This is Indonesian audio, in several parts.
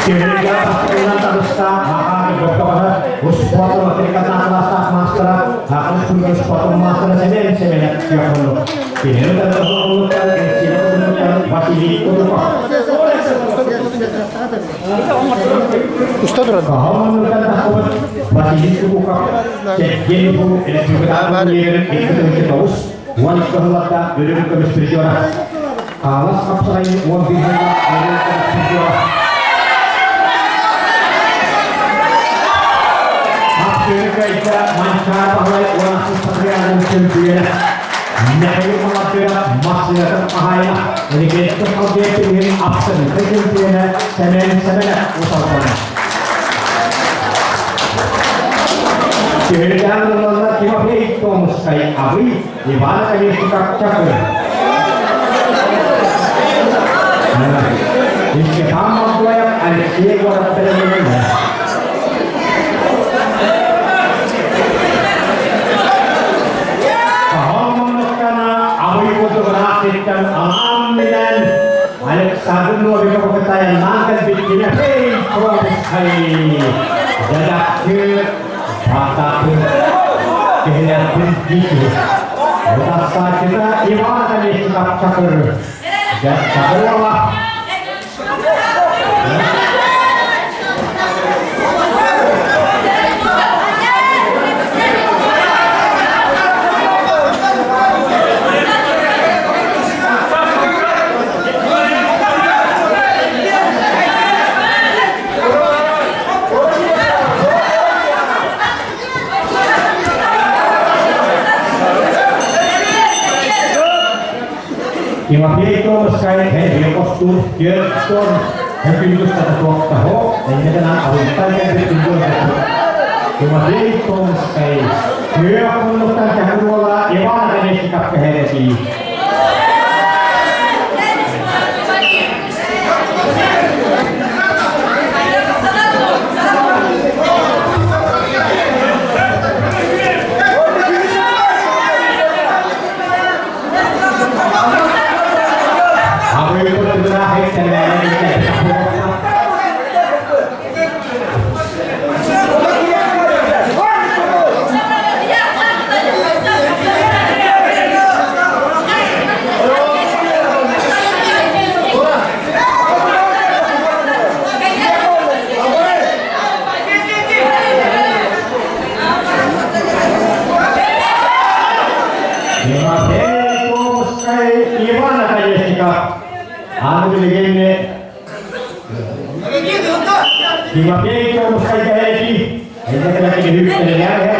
Kira-kira pasangan tarusta maka dokter uspotong tingkat atas master akan sudah uspotong master semen siap dulu. Ini udah terlalu masih itu Ustaz Rod. Kalau menurutkan takut masih itu buka jadi bu ini juga ada itu terus wanita wanita dari kami spiritual. Alas kapsa ini wanita dari spiritual. Kita mancar bahwa wanita satria dan sempurna. Nabi Muhammad masih terpahaya. Ini kita objek ini absen. Sempurna semen usahakan. Kita menolak kita itu mesti abri ibadah ini kita cakap. Ini kita mahu yang ada siapa orang tertentu. Dan alhamdulillah Alexander luar biasa percaya langkah bikinnya profesi jadak ke mata ke kelihatan begitu rasa kita ibadah ini sikap cakur dan cakurlah Ima Pietro sekali dia kostum dia kostum pintu satu tahu dan dia kan awal yang pintu itu. Ima Pietro sekali dia menentukan jadwal Iwan dan sikap keheresi. Lima pięć to muszaj tehereki, jednak takie hybne liare.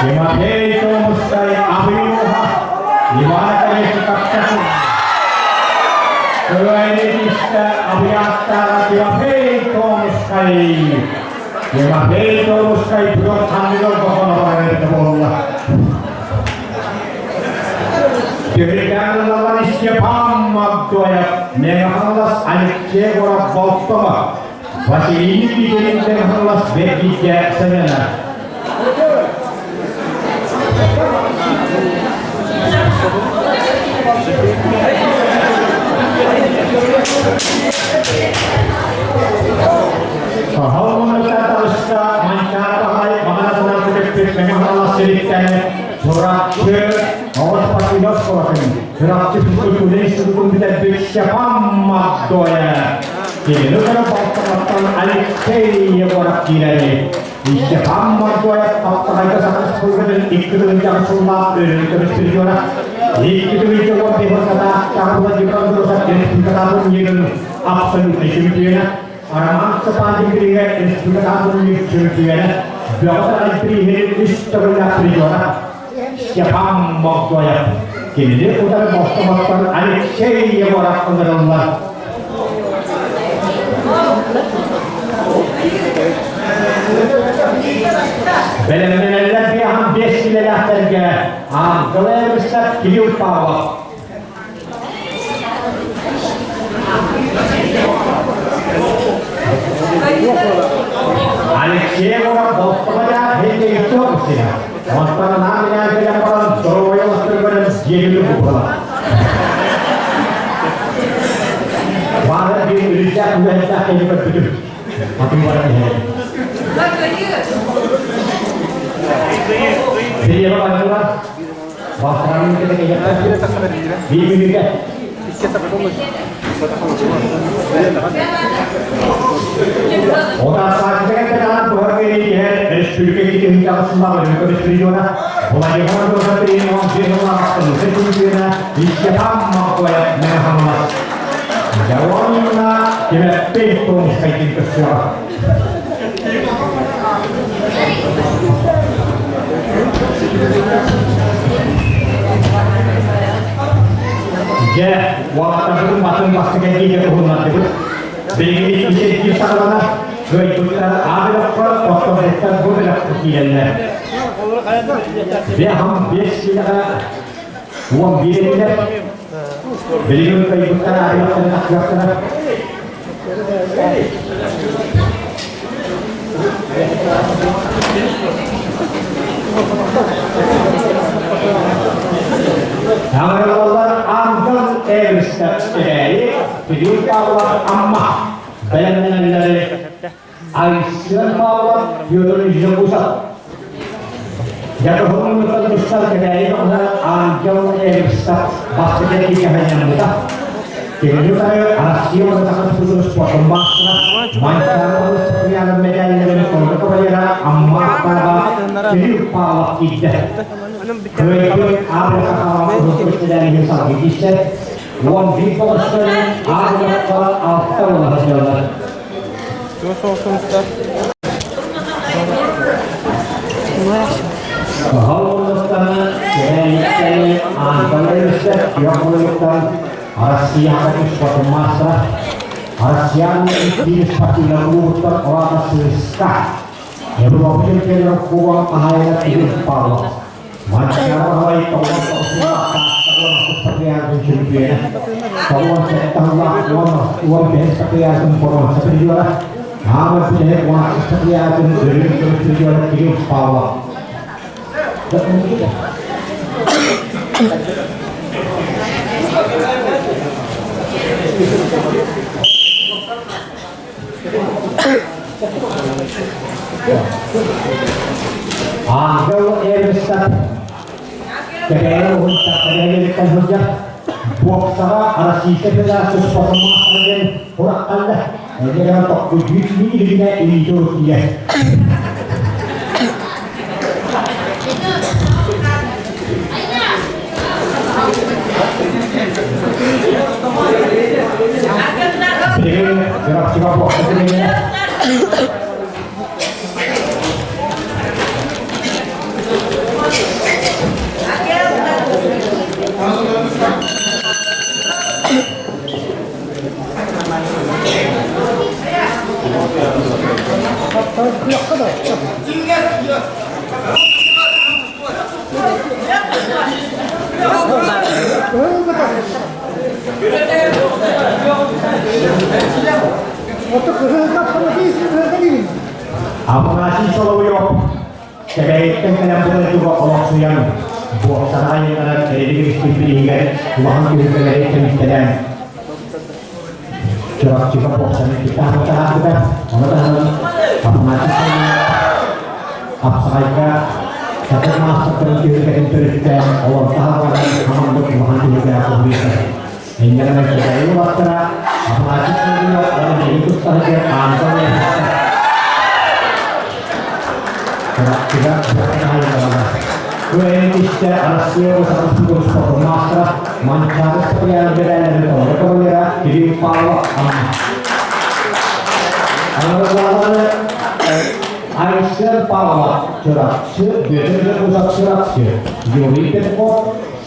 Lima pięć to muszaj abimuha, lima kali sikap cakur. Selain kita abiata dia peito sekali, dia peito sekali buat hamil bahkan orang itu bola. Jadi jangan lawan siapa magdoya, mengalas anak cewek bautama. Masih ini dijadikan mengalas bagi dia sebenarnya. Kalau mereka terus mancar bahaya, mana senang sedikit memang Allah sedikitnya surat ke awal seperti itu sekolah ini. Surat itu tulis itu pun tidak siapa magdoya. Ini kalau bapak alik saya orang kira ini. Siapa magdoya bapak itu sangat sepuluh dan ikut dengan sunnah dan terus berjuang. Ikut berjuang di mana kalau kita terus kita menjadi absolut sempurna. Orang sepanjang dirinya juga akan menjadi berapa kali diri istilah berjuang siapa mau doa kini dia udah mau alik saya orang penerima benar-benar dia hampir sila terjadi Angeleristä kilpaava. Alexeevora voittamaja Henrik Jorssina. Vastaava naaminen paran Torojolastelkoiden kielilukulla. Vanhempi yrittää yhdessä henkilöpyty. Hakimuoden heille. Siapa panuran? Vastaran kita kaya Bibi juga. Orang saat kita kenal bahwa ini dia spiritual kita kita semua berjuang spiritual. Orang yang orang tu seperti ini orang dia orang penuh spiritual. Siapa mahu yang mengamalkan? Jawabnya kita penting sekali kesalahan. Ya, waktu itu matang pasti kayak gitu hormat itu. Begini kita mana? Gaya kita ada per waktu kita boleh kiannya. Dia hampir kita uang biaya. Begini kita ada tengah kita. Amalan amgal evsta dari Pidulpawat Amma Bayangan dari Aisyah Pawat Indonesia Pusat. Jatuh hukum besar dari amgal evsta Basket tiga hanya mudah. Kemudian Asia mencatat putus potong basra. Masyarakat seperti yang medali dari Kongkapayara Amma Pidulpawat Ida. Kemudian ada kawan untuk dari Hisab Diset, one people study ada kawan after hasilnya. Kalau misalnya dari antara riset yang melakukan Asia itu suatu masa Asia ini seperti lalu orang Asia. Yang berwakil dalam kuang ahaya hidup Paula. Masyarakat itu orang semua seperti yang disebutnya. Kalau setahun uang biasa seperti yang koron seperti juga. Nama punya uang seperti yang seperti juga hidup Paula. Anggal evsta kaya untuk kaya kerja buat sana ada sisa bela sesuatu masalah orang anda jadi orang tak begitu ini itu dia. Jadi gerak coba buat ini. Apa ngasih solo yo? Kebaikan yang boleh juga Allah suyang. Buat sana yang ada dari diri hingga uang kita dari kemiskinan. Coba coba bosan kita apa kita? Apa ngasih apa saja? Satu masa terjadi kehidupan Allah Taala aman untuk Tuhan juga aku bisa. Hingga kita dari waktu apa ngasih juga orang itu saja antaranya. Tidak berkaitan dengan Indonesia, Asia, harus terus bermasa, mencari seperti yang berbeda dari negara jadi Paula. Kalau Aisyah Paula cerak, berbeda pusat cerak, jadi kita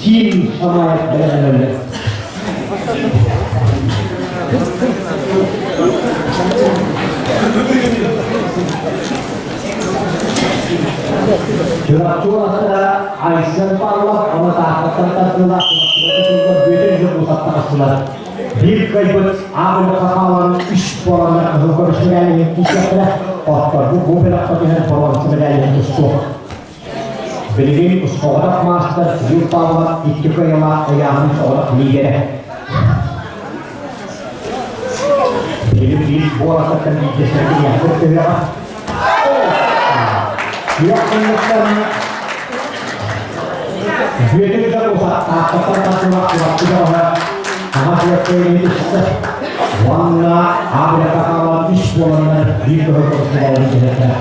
Chin sama dengan curah-curah Aisyah Allah Allah Taala tertulah duitnya juga pusat tersulat. Dikait abad kekawan ispora dan hukum sebenarnya yang kisahnya otak buku berak patihan pawan sebenarnya yang usul. Begini usul master jutawan itu kaya ayam usul liger. Jadi bola akan digeser yang berbeda. Dia menekan dia tidak usah kata-kata waktu dah. Amat ini warna ada kakawan ispolan di berbagai negara.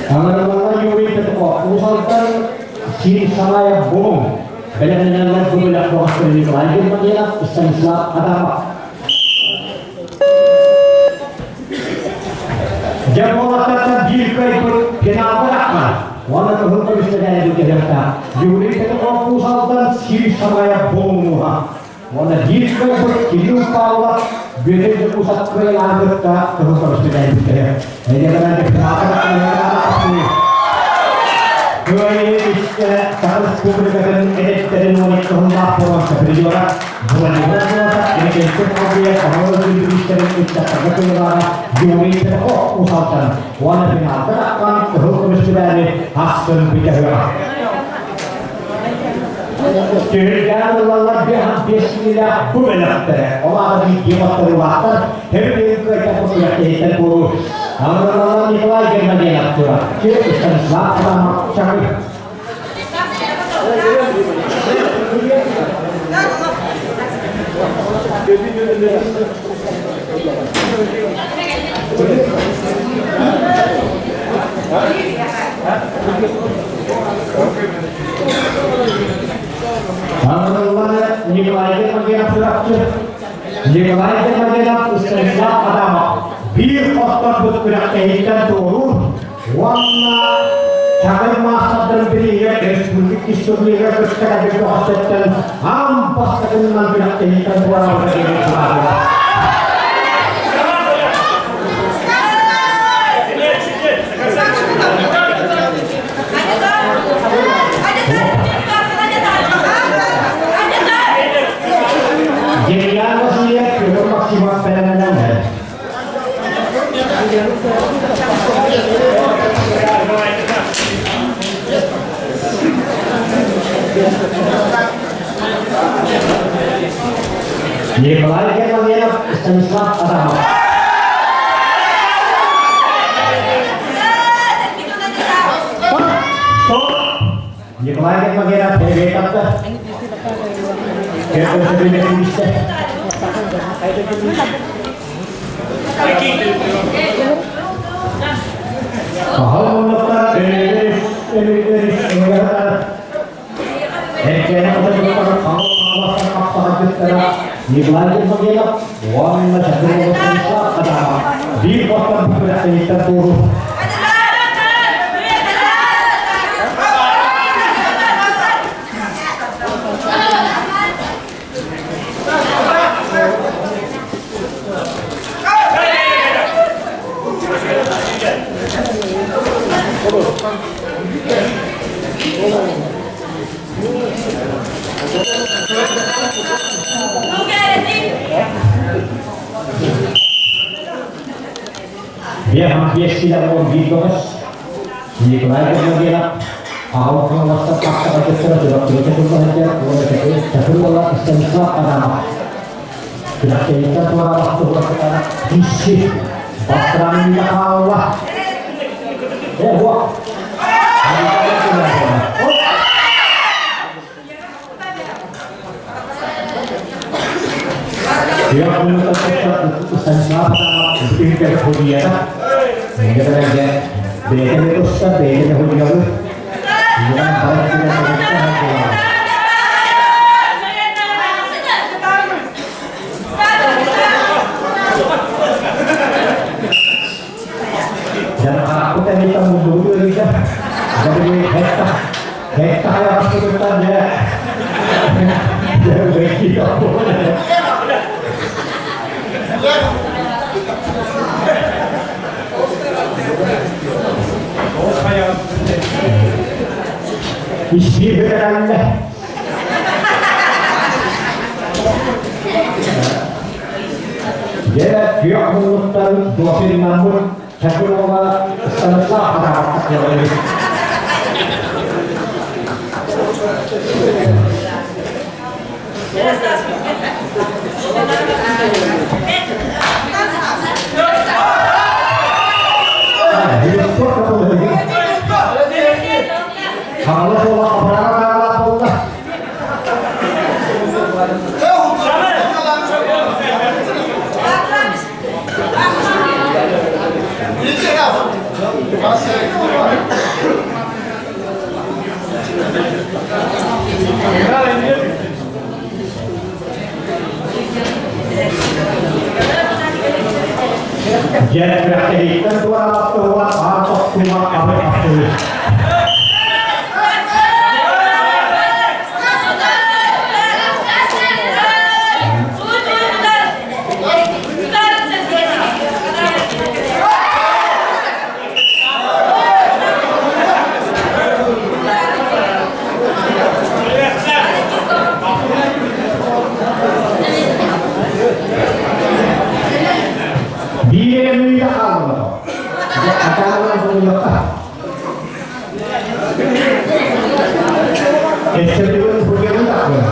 Anak-anak juga itu usahakan si saya bom. Benar-benar berbeda kuasa ini lagi menjelaskan Islam ada apa? Jika mengatakan diri itu kenapa nak? Warna kehukum istana itu kita. Juri itu usahakan si saya bom. Warna diri itu hidup Allah. Beda itu pusat kerelaan kita kehukum istana itu kita. Jadi kalau kenapa nak? Dua ini harus publikkan edit dari wanita hendak orang seperjuangan bukan ini konsep objek harus diberikan kita terbetul juri terkok usahakan warna final terakan kehukum istana hasil bicara. Jangan lelah dia bismillah bukan ter orang di kiamat terwatar hari kita punya kehidupan buruk. Orang-orang ini lagi mengenal Quran. Kita selama cakap. Orang-orang ini lagi mengenal Quran. Ini lagi mengenal Islam agama. Bir otak bergerak kehidupan turun, warna cabai masak dan beriak dari sebuah kisah beriak bersekat di bawah setan, ampas ketemuan bergerak kehidupan orang bergerak. Jadi yang masih lihat belum maksimal pelan-pelan. Jadi melarikan mengenal Islam agama. Jadi melarikan mengenal PBK. Kita sudah bisa. Kalau menetap dari negara, kerana kita kalau paksa kita dimulai mengelak, warna jadul Islam agama di kota bergerak kita turun. Dia hampir tidak mau digos, jadi kemarin dia awal pengawasan paksa kita sudah kita saja, boleh kita terus Islam agama. Tidak kita suara waktu kita isi, pasaran Allah. Buat. Dia punya usaha apa? Mungkin kita punya. Kita lagi beda terus kita beda punya. Yang baik kita punya. Jangan aku tadi kamu dulu aja. Jadi kita yang kita dia. Dia begitu apa? hiçbir bedenle. Dia pihak mengutar dua film namun satu nama setelah pada waktu yang kalau soal apa Jadi berarti tentu tua atau cuma apa itu. Dia minta Allah. Akan langsung lepas. Sebelum hujan tak boleh.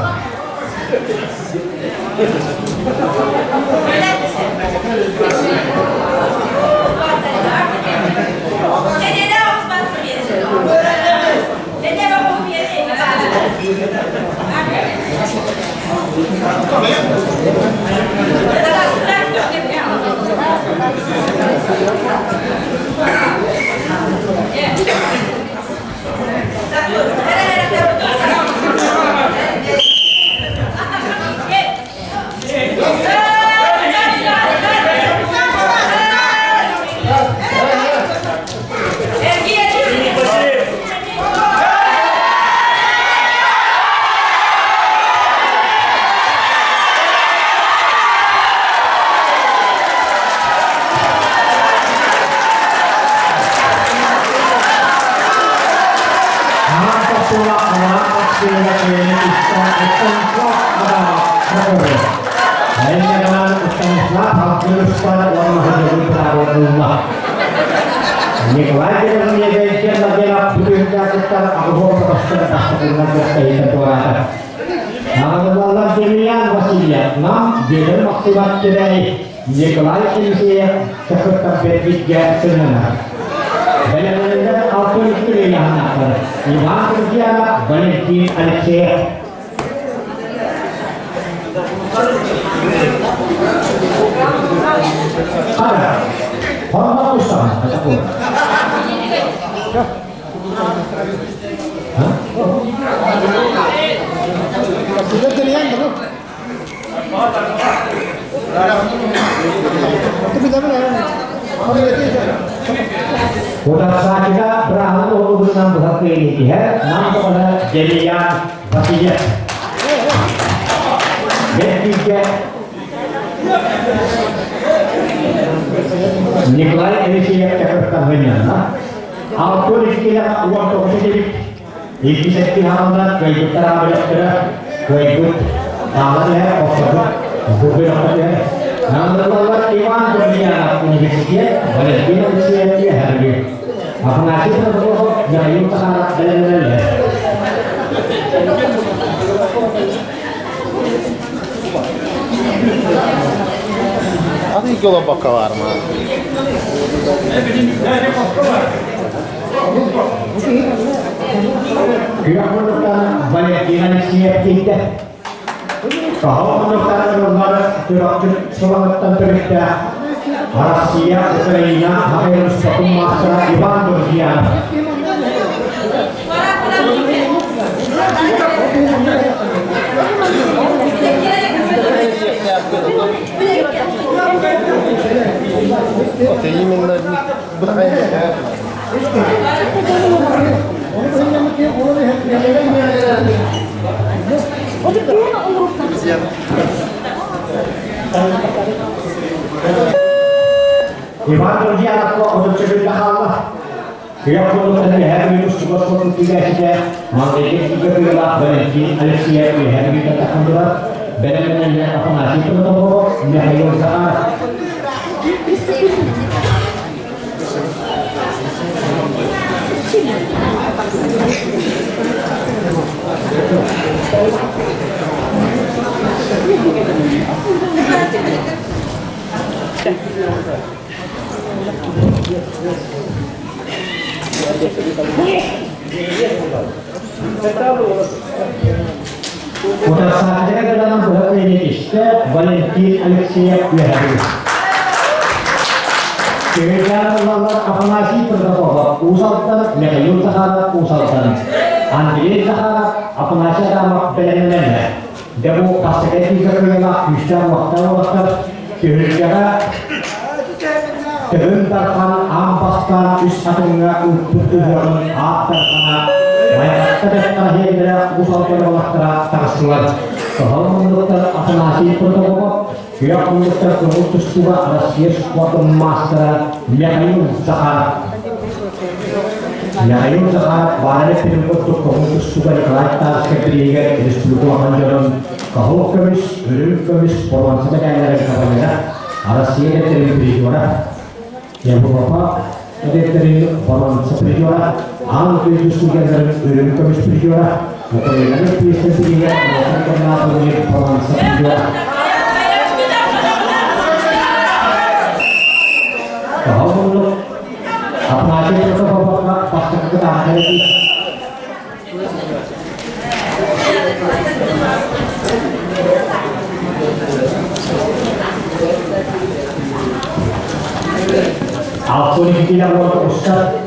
Udah kita berhasil untuk menambah ini ya, nampak jadi yang pastinya. Ketiga, Nikolai edisi yang terpertamanya, auto istilah uang positif, ini setiap keikut terabrak keikut taman ya, obat, beberapa ya. Namun Iwan dunia punya sekian, pada dia dia hari apa ngasih terus yang sangat dalam ya. Hadi yola bakalar mı? Kita menentukan banyak dengan siap kita. Kalau menentukan nomor semangat terpercaya Rusia, Ukraina, harus satu masa dibantu dia. Вот именно правильно. Ivan dia anak kok untuk cerita Allah. Dia perlu terlihat minus Boston Tigasnya, Malaikat juga bila Valentin Alexia Hari kita kendor, benar-benar apa ngasih itu betul, Mihail Zahar. Udah saatnya dalam beberapa ini Valentin Alexia Hari. Kemudian lalu apa ngasih terdapat usahakan Mihail Zahar usahakan Andrei Zahar apa ngasih sama benar-benar demo pasca itu kerana bisa waktu kira-kira terhentakkan ampaskan isatnya untuk tujuan apa karena banyak terakhir dari usahakan waktu tersulat kalau menurut apa ngasih terdapat dia menurut kemutus juga ada sesuatu master Mihail Zahar. Mihail Zahar warna untuk kemutus juga dikelakar ketika di seluruh panjang kahul kemis, belum kemis, polwan sebagainya dari kabarnya ada siapa dari juara yang beberapa dari polwan seperti juara, angka itu juga dari belum kemis juara, mungkin ada pilihan sendiri yang terkenal dengan polwan seperti juara. Kalau menurut apa aja itu bapak pasti kita ada di aku ini tidak mau Ustaz.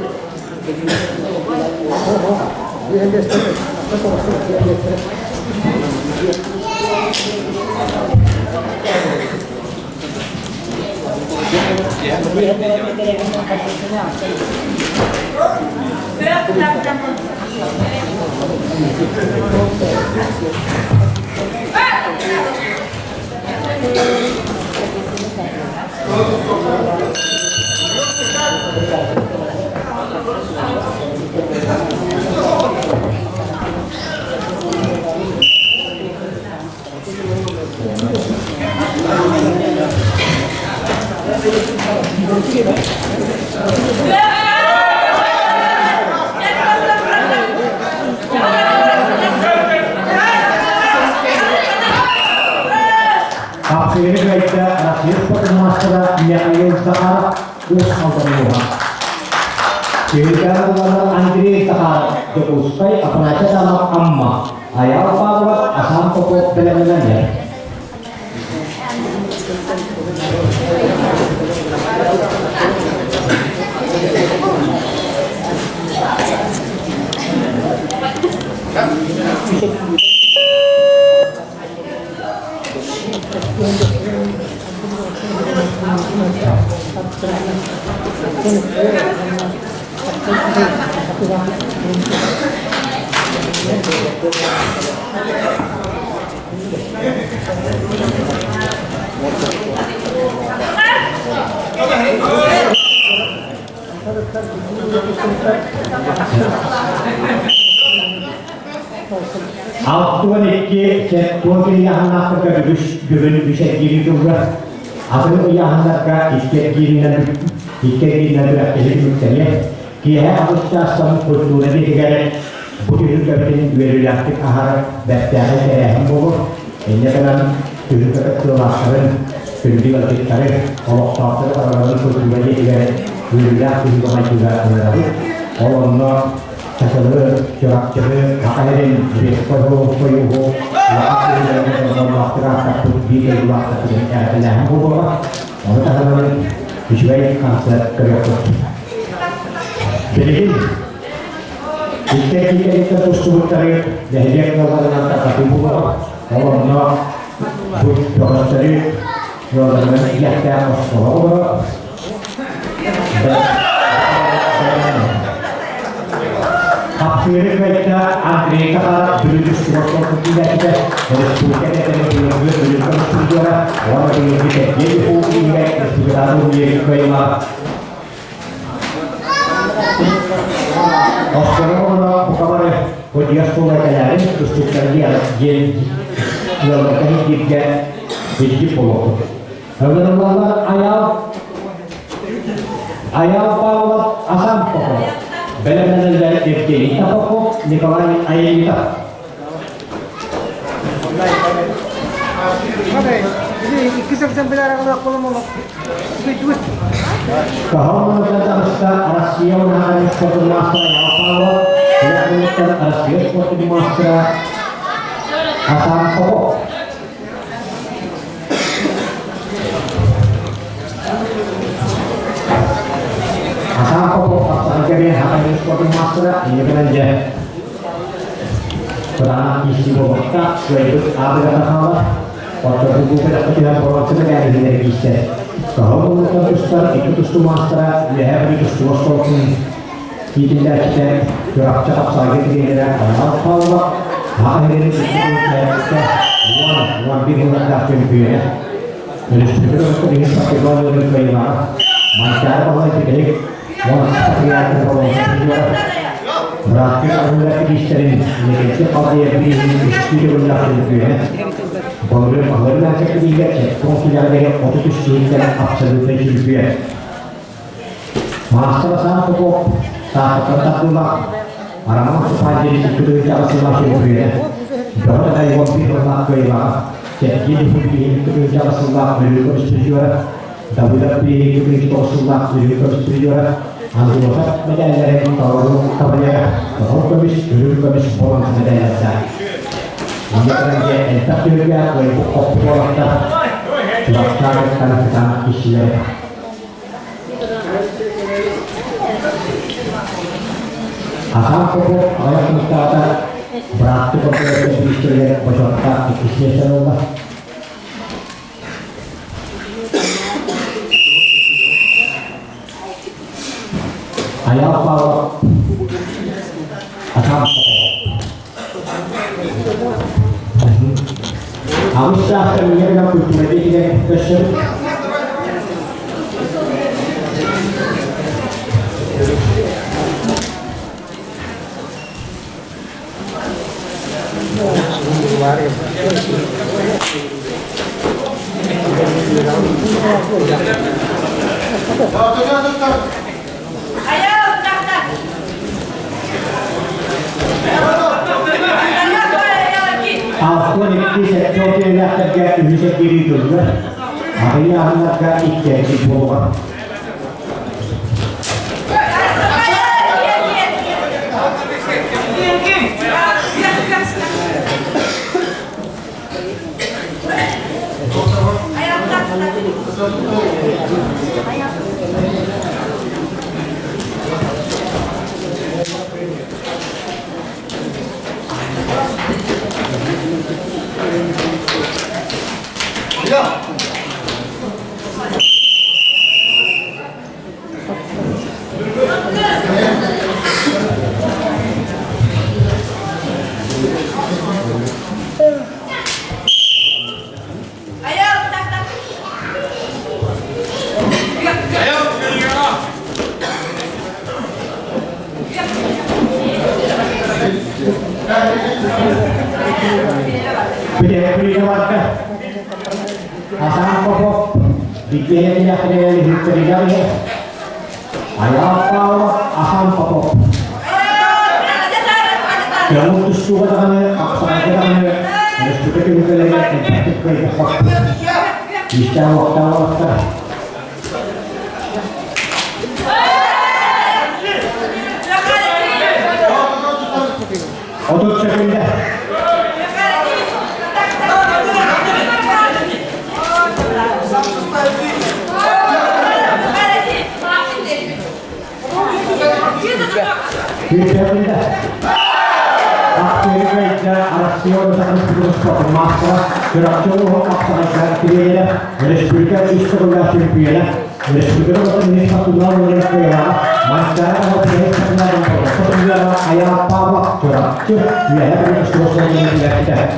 Akhirnya kita akhir permasalahan Mihail Zahar usaha Jika dalam Andrei Zahar diusai apa saja dalam amma ayat apa asam pokok benar-benarnya Auto ini ketua yang nak kerja bisa gini juga. Apa yang nak kerja gini nanti berarti misalnya dia harus tasam kultur ini dengan budaya kerja dua relatif ahar berjaya saya hamba ini kan juga kekeluaran pendidikan kita kalau soal orang kultur ini dengan dua relatif juga menjadi kalau nak sesuatu cerak-cerak akhirnya berkodoh koyoh waktu yang masyarakat di luar negeri adalah bahwa orang visual konsep kerja. Jadi kita terus mencari jadi kalau kita tapi bahwa kalau nak buat cari kalau dengan kita kalau akhirnya kita Andrei Zahar dulu semua tidak kita harus bukan yang juara orang yang kita jadi punya sesuatu yang kaya Oscar Kodias Polakayari, Kustukaria, Jen, Yolakani Gidga, Vijay Poloko. However, Ayam Paula Asam Poko, Belenel Evgeny Tapoko, Nikolai Ayelita. Ini kisah sebenarnya kalau mau duit. Kahon Nagasta, Arasio Nahari Sport Master Ayam Paula, Belenel Arasio Sport Master Asam Poko. Asam Poko, akhirnya Hari Sport Master ini belanja. Peranan isi bobota, berikut ada kata waktu buku pada kecilan perwakilan yang ada di kisah. Kalau menggunakan pusat itu tuh master, dia beri tuh sosoknya. Kita gerak cepat saja kita apa akhirnya itu kita one bingung nak pilih. Jadi sebetulnya ini pakai baju yang kayak macam apa sih one sekian terlalu berarti anda distrik ini kalau dia beli itu benar benar bahwa nanti ketiga konsider dengan otomatis dan absolut juga masalah sama pokok saat tetap pula orang supaya jadi itu tidak semakin berbeda kalau dari waktu orang kaya jadi itu tidak semakin berbeda tapi itu sudah berbeda Anggota menjadi tahu kabarnya bahwa kami sekolah menjadi dasar. Anggota yang tak juga boleh pokok lakukan karena kita istilah. Asal pokok ayat kita berarti pokok istilah peserta istilah Allah. Ayam Paula Asam Harusnya akan menjadi kultur yang besar. Aku ni sektor yang kerja di sendiri tu, akhirnya anak kerja di bawah. Asam pokok dikirim ya ke hidup ya. Ayam Paula asam pokok. Yang utus juga tangannya, apa tangannya, harus kita kembali lagi ke pokok. Bisa waktu. Otot sepindah. Sepindah. Akhirnya Arasio sangat terus bermasalah. Gerak jauh akan kiri. Respublika Istoria Filipina. Respublika ini satu lawan yang kaya. Masyarakat harus mengenal pekerjaan ayam Paula gerak jauh. Dia harus terus mengingatkan.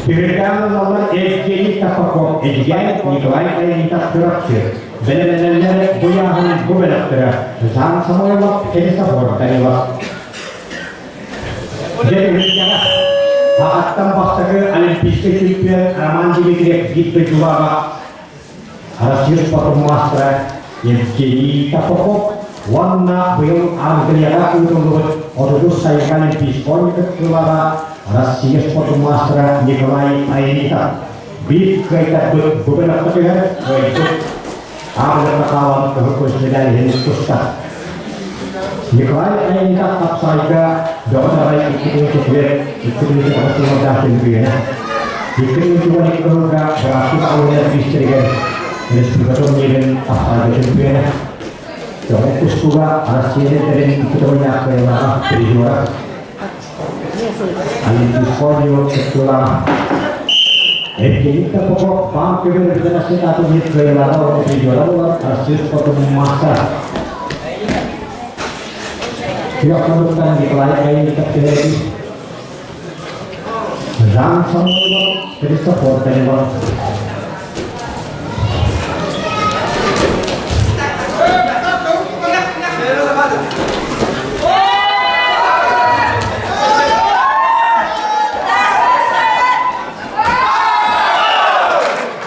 Diberikan nomor Evgeny Tapakov, Evgeny Nikolai Ayelita gerak jauh. Benar-benar goyahan gubernur. Sama semua waktu kita bertanya. Jadi berbicara saat tempat ke Olimpik Champion Raman Dimitri gitu juga hasil pertemuan yang kini tapok warna belum angkanya untuk odus saya kan diskon keluar hasil pertemuan Nikolai Ainita bid kita beberapa kali itu ada kawan kehukus dari Hindusta Nikolai Ainita tak saja dapat dari itu harus mengadakan dia itu cuma dikeluarga berarti awalnya distrikan ini sebetulnya mirin apa aja dia jadi kustuga hasilnya dari itu banyak yang dari luar alih diskonyo ketulah ini kita pokok bank kebenaran atau di luar dari luar hasil foto masa dia menentukan di lain kita pilih Ram semua dari support dari luar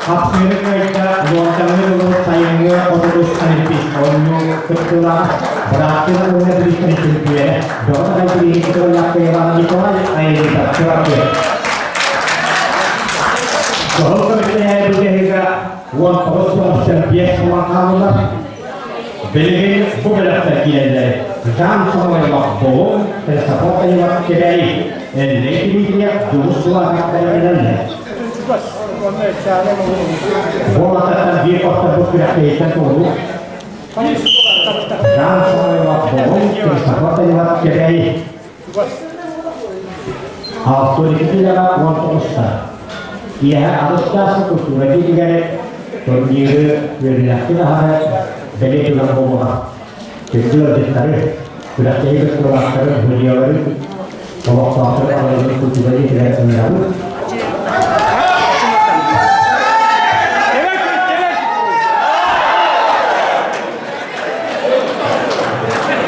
Akhirnya kita luarkan dulu sayangnya odus Olimpik onyo ketulah berakhir mulai dari Champion doa dari itu yang pelan itu ayo kita terakhir kalau kita juga uang terus Champion semua kamu beli beberapa terkini jam semua yang bohong tersebut yang kedai ini dia dulu suara kata bola tatan dia kota bergerak dulu dan semua bohong tersebut yang kedai auto itu jalan untuk ustaz ia harus kasih kultur lagi juga turnir berlaku hari beli tulang bola kecil ditarik sudah jadi keluar beliau lagi kalau soal kalau itu juga tidak mengaruh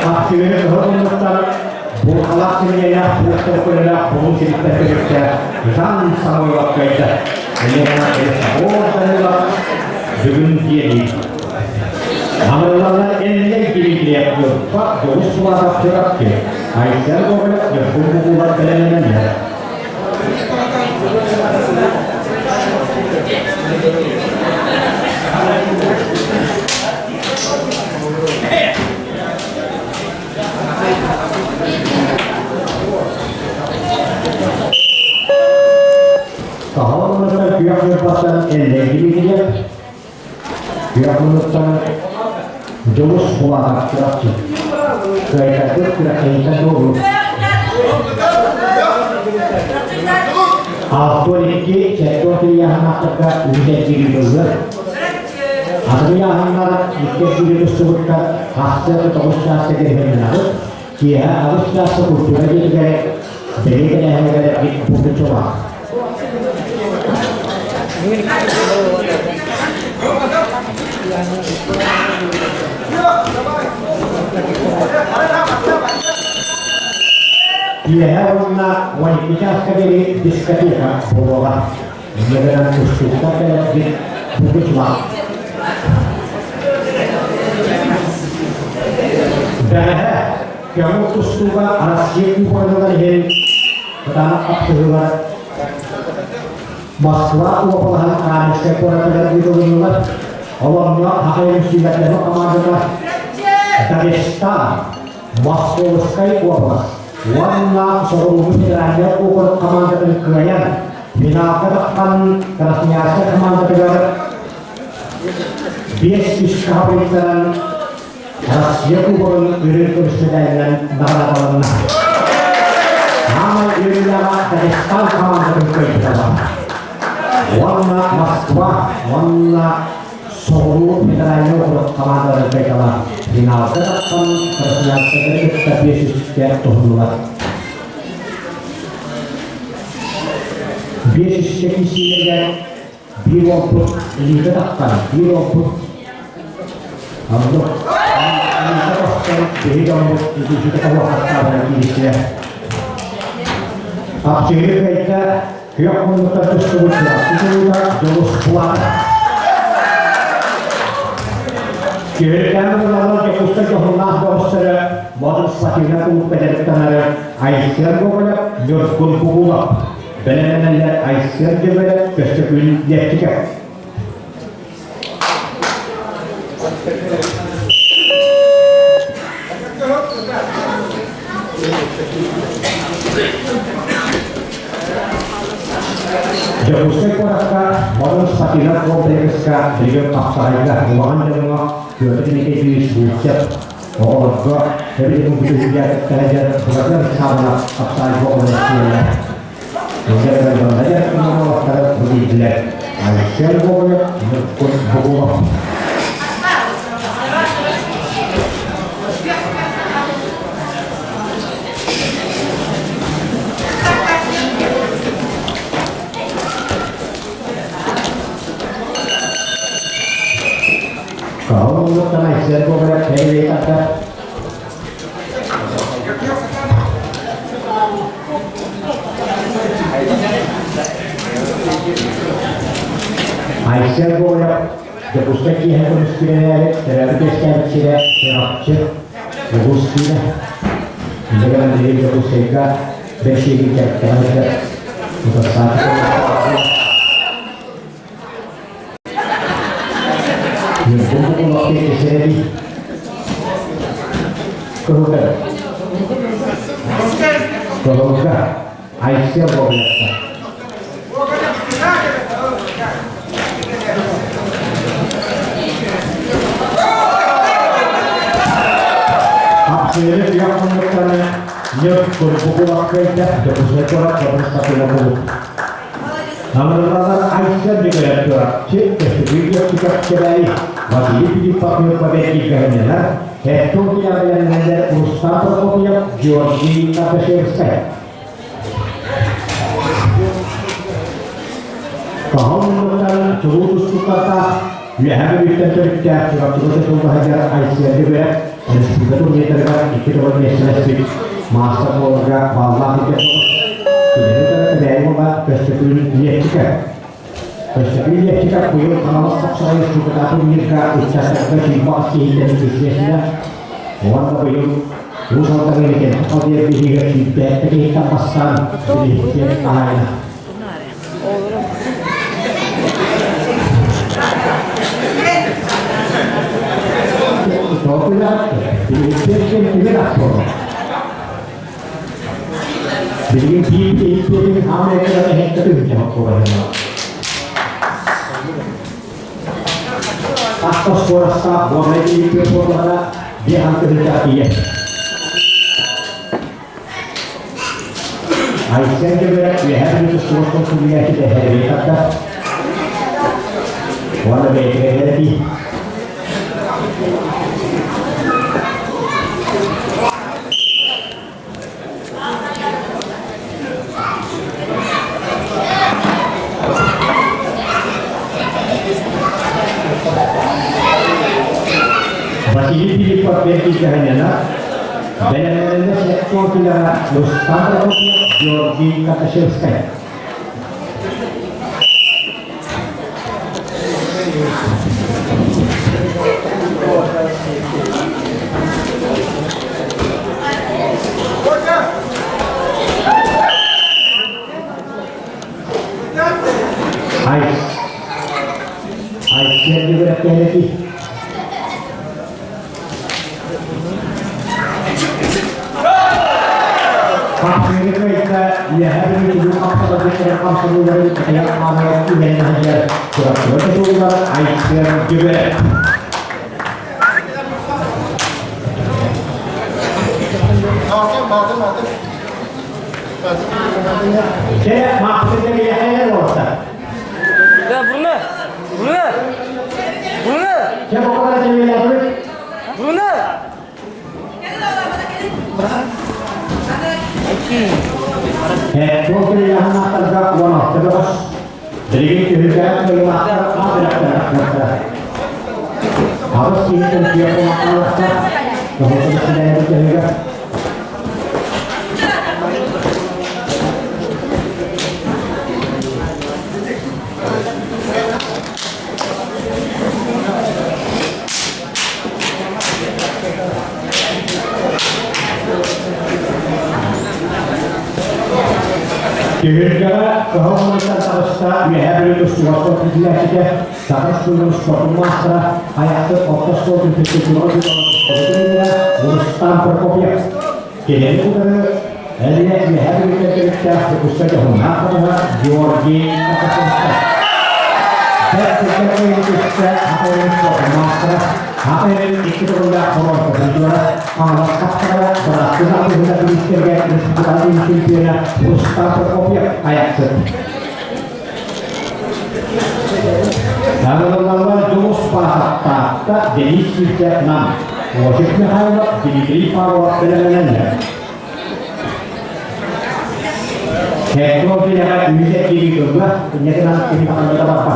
akhirnya kalau menentukan bukalah semuanya bukan bukan kita kerja dan sama waktu itu ini adalah adalah dengan dia ini amalan ini dia pak dosa suara terakhir aisyah boleh berhubung buat jalanannya kalau menurut pihak lepasan ini dia menurutkan jurus bola terakhir saya itu tidak ingat dulu auto ini sektor yang tegak lihat diri dulu atau yang hendak lihat diri disebutkan hasil atau usaha segera benar dia harus sebut lagi juga beri yang ada di buku coba Iya, warna wanita sekali diskatnya bola dengan susukan dan di buku cuma. Dan kamu susukan asyik bukan dengan pertama absolut Maswa upahan kan sektor pada itu menurut awalnya akhirnya sudah ada kemana Dagestan Maswa sekali upahan warna seluruhnya ada ukur kemana kelayan binakan kerasnya kemana negara bias iskahwitan rahasia ukur diri dengan nama nama irilah Dagestan kemana kelayan warna Maswa warna seluruh negaranya untuk kemana negara final kedepan ternyata kita bisa setiap tahun biasa sekisinya biro pun dikatakan biro pun untuk teruskan biro itu kita tahu apa lagi ya Aksiri baiknya pihak pemerintah tersebut dilakukan jurus kuat. Kira-kira mengenai kekuatan kehormatan bahasa modal sepatutnya itu penjelasan Aisyah boleh jurus kuat. Benar-benar Aisyah juga kesepian dia juga. Jauhnya koraka modal sepatutnya komplekska dengan paksa ruangan dengan juga ini disebut orang dari mungkin dia kerja sebenarnya sama paksa kompleknya. Jangan belajar semua cara berbeda. Aisyah boleh berkuat. Kalau menurut Aisyah boleh dari kata Aisyah boleh teruskan yang harus kita terapkan kita terapkan terus kita dengan diri teruskan bersih kita terapkan untuk satu yang bukan waktu kesehari kerugian Aisyah boleh Akhirnya pihak pemerintahnya nyok berpukul kerja dan sekolah satu lalu. Namun Aisyah juga ada cek video kita cerai masih dipakai pada tiga nelan. Itu tidak yang menjadi usaha kopinya Georgi Kapesirskaya. Kalau menurut seluruh kata yang bisa terjadi suatu bahagia Aisyah juga dan sebetulnya terkait kita bermesin masa keluarga Allah itu tidak ada membuat persetujuan dia juga persetujuan dia juga punya kalau saya sudah tahu mereka ucapkan terima kasih dan bisnisnya orang belum usaha terlihat kalau dia bisa tidak kita pasang jadi dia lain popular diinspirasi tidak kok. Jadi ini hame kerana hektar itu jauh Atas kuasa boleh diperlukan dia hampir terjadi. Aisyah juga dia harus suatu kuliah kita hari kata. Walau berbeda lagi. Masih dilipat dari hanya benar-benar sektor tidak Lustara Georgi Kapesirskaya. Aisyah juga lagi. Ya hari ini apa saja yang kamu dari yang mana itu yang hanya surat-surat itu Aisyah juga. Saya maksudnya dia hanya losa. Ya Bruna, Siapa orang yang lihat Bruna. Mungkin yang tergak warna terus jadi kehidupan kelihatan ada harus dihitung dia pemakai kemudian sudah juga Kehormatan kehormatan Sarasta Mehabilitus Suatu Tidak Sangat Pulung Suatu Masra Ayat Otos Suatu Tidak Urustan Perkopiak Kini Bukan Elia Mehabilitus Tidak Ustaz Honaka Georgi Akasasta Saya itu apa yang Suatu Masra apa yang ikut rendah orang berdua alat kapal berasal dari hendak diistirahat dan sekali mungkin Ustaz Perkopiak ayat Nama-nama jurus pasakta jenis sejak 6 wajibnya hanya diberi para penanganannya teknologi yang bisa diri kedua penyedaran tindakan berapa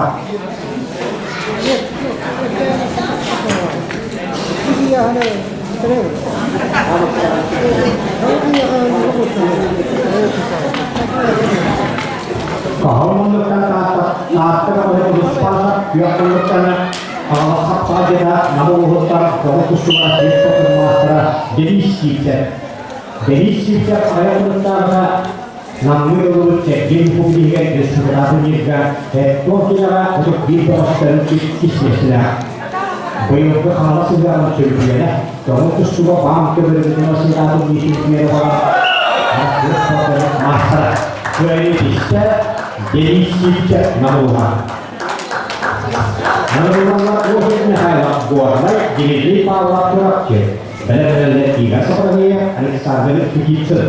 kalau menurutkan kata oleh jurus pasak dia menurutkan hak saja namun menurutkan fokus suara siswa masalah jadi sifat saya menurutkan namun menurut jadi publik dan sebenarnya juga teknologi untuk diproses kisahnya Bayu ke kalau sudah mencoba kamu tuh semua paham keberadaan atau misi masalah jadi bisa jadi sifat namuhan wujudnya hanya buat baik jadi para waktu benar-benar tiga sepertinya Alexander begitu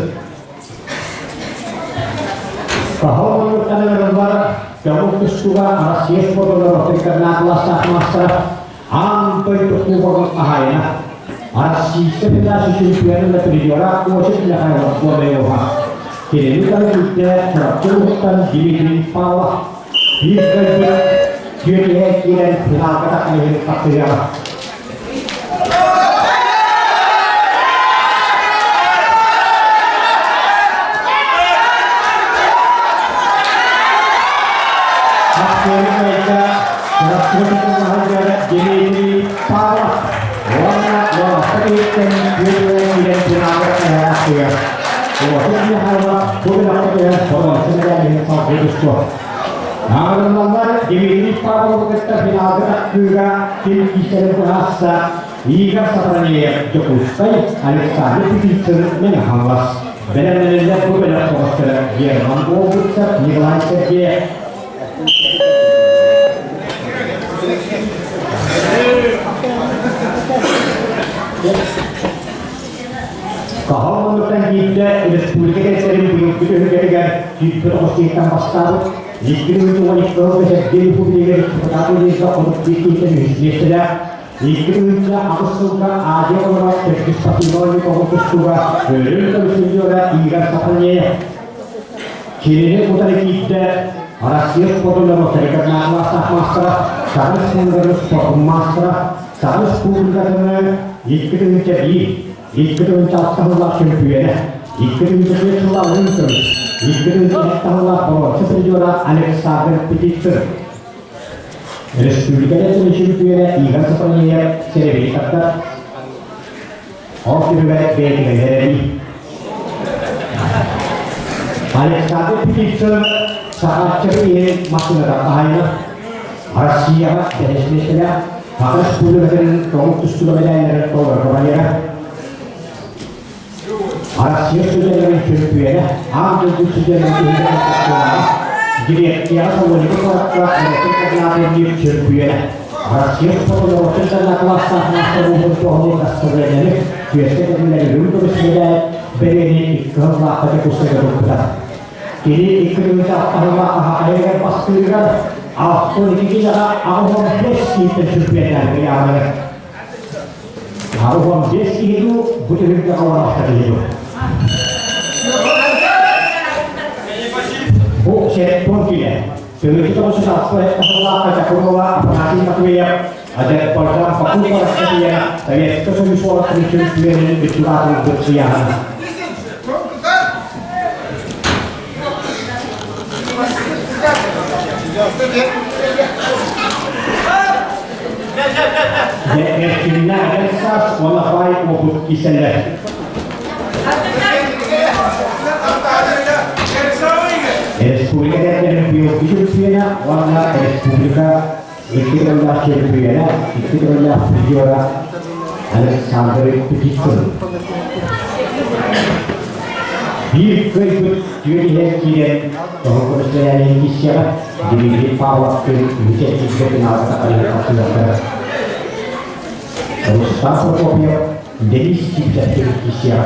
kalau menurut anda kamu tuh semua rahasia foto karena kelas masalah sampai berkumpul ahaya arsi sebenarnya siswa dari juara wajibnya hanya buat lewat kini kalau kita terapkan di bawah hingga dia kira final kata kalian pakai jadi parah warna seperti yang digunakan ya wajibnya harus bukan ya orang sebenarnya yang sangat besar nah teman-teman ini parah kita final juga tim bisa berasa jika sebenarnya cukup baik Alexander bisa menghalas benar-benar berbeda proses dia mampu bisa nilai saja kalau menurut kita publikasi sering begitu juga diproses pasal jika itu wanita jadi publikasi atau jika untuk kita misalnya jika itu aku suka ada orang seperti orang itu suka belum tersedia ikan sapanya kini kita kita rahasia foto nomor karena masalah harus mengurus foto masalah harus publikasinya jika itu jadi jika mencatatlah kemampuan, jika mencatatlah lancar, jika mencatatlah bahwa sesuatu Alexander Petitzer. Respublikanya kemampuan ikan sepertinya sering kata, orang berbeda dengan dari Alexander Petitzer saat ceria masih ada bahaya, rahasia dari Indonesia, harus publikasikan kamu sudah menjadi orang rahasia sudah dengan kemampuan, ambil sudah dengan kemampuan. Jadi yang semua itu kalau kita di kemampuan, rahasia foto waktu kita kelas masa untuk komunitas sebenarnya biasanya dari dulu terus sudah beri kehendak pada pusat kita. Jadi ikut apa yang pasti kan, aku ini kita aku besi kemampuan dari awal. Aku besi itu butuh kita awal tadi itu. Oh, saya pun tidak. Jadi kita harus sampai setelah kita keluar apalagi pakai ada program fakultas sekian. Tapi itu semua soal penelitian bicara bersiaran. Erkinler esas ona bay olup giseler. Respublika Devletinin biyolojik üyene, ona Respublika İktidarlar Şerifiyene, İktidarlar Fidyola, Alexander Pidikun. Bir kıyıp düğünü hepkiyle Doğukuruslayana ilgisiyle Dibili Pavlak'ın ülke hizmetin altında ayırmaktadır. Ruslan Prokopyev, Deniz Çiftçi'nin ilgisiyle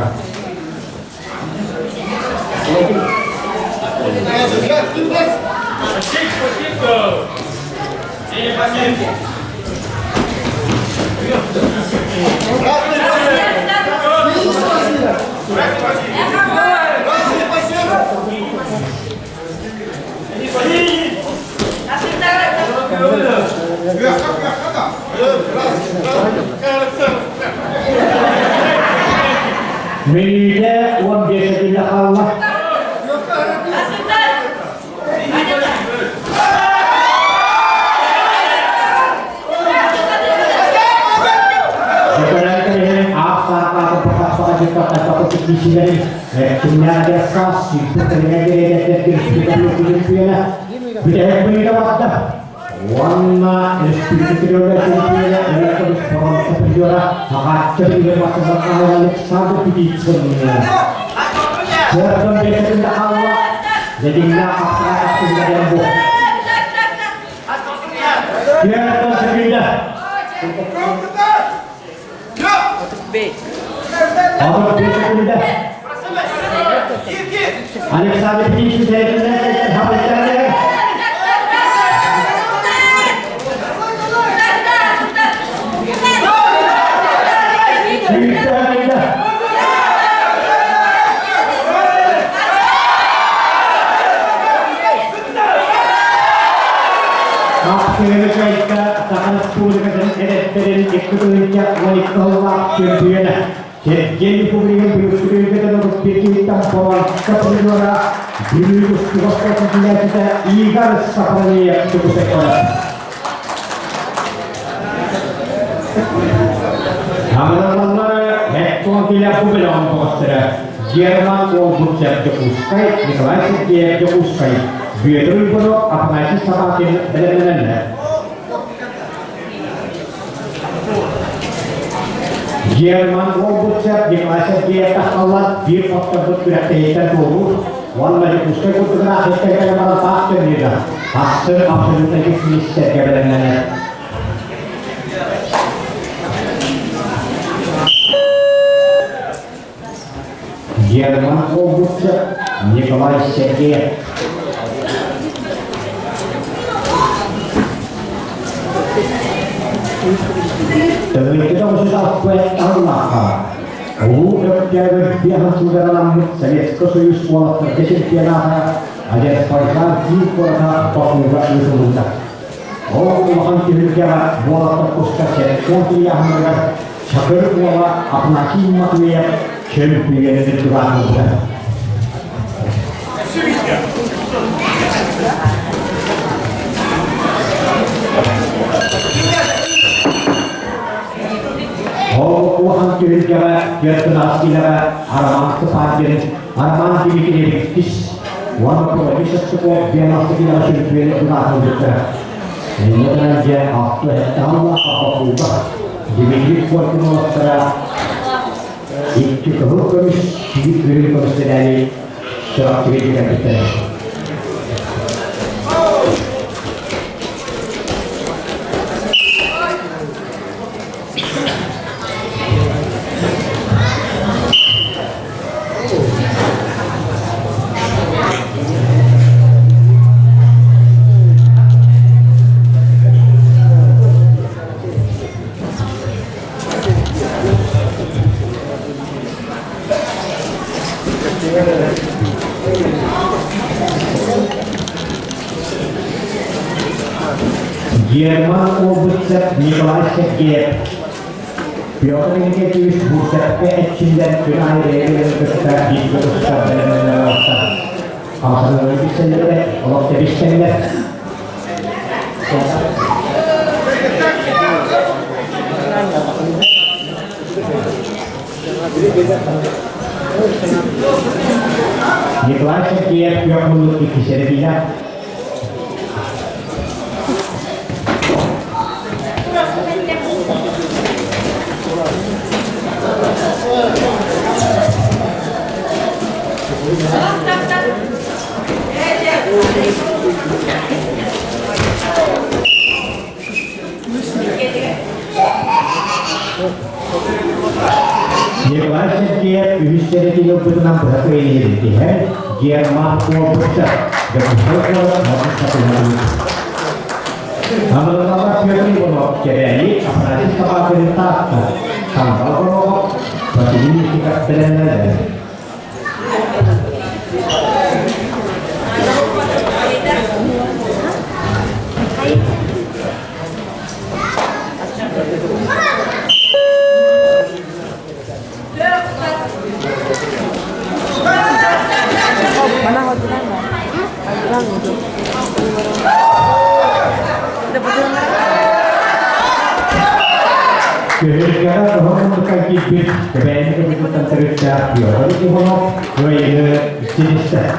Menüde 15 dakika Allah. Warna espiritual Alexander Pidikun. Serta biasa Allah jadilah apa sudah yang Biarkan sepindah. Orang biasa pindah. Alexander Pidikun saya kenal habis jalan. Kita akan sepuluh dengan edit ekonominya wanita Allah kemudian jadi publik berusung kita untuk kita bahwa kepentingan diri kita igar seperti yang cukup sekali. Hamilnya ekor kita publik poster Jerman untuk jadi uskai, Nikolai jadi uskai. Biar itu apa sih sama dengan Jerman robotnya di masa dia tak kalah dia faktor tidak terhitung dulu. Walau di pusat itu kena hasilnya malah faktor dia. Faktor absolutnya finish kebenarannya. Jerman robotnya Nikolai Sergeyev. Kita sudah buat Allah. Udah dia sudah dalam saya kesulitan sekolah terjadi piala ajar sekolah di kota Papua New Guinea. Makan kerja bola terus kerja. Kuliah mereka capai bola apa himat dia champion itu kan. Uang kerja kertas kita araman kepastian araman dibikin efektif. Uang bisa sesuai dia masih tidak sulit berlaku juga. Ini kan dia after tahun apa ubah dibikin kuat secara itu kemudian diberi konsiderasi secara kita. Jerman robotnya Nikolai Sergeyev. Piotr Nikitich Busek içinden günah değerleri gösterdiği gösterdiğini Aslında bir senede olak da bir senede Николай Сергеев, 3 минут и середина. Николай Сергеев üstleri yıllarından bırakı eğildi. German oldukça ve bu Amalala Piotr Ivanov Kereli apalagi kapal perintah tanggal berapa bagi ini kita benar-benar Mana hotelan nggak? Hotelan gitu. Dapat Kehadiran Rohman berkaki bis kebanyakan kebutuhan kerja Piotr Ivanov Royal Sinister.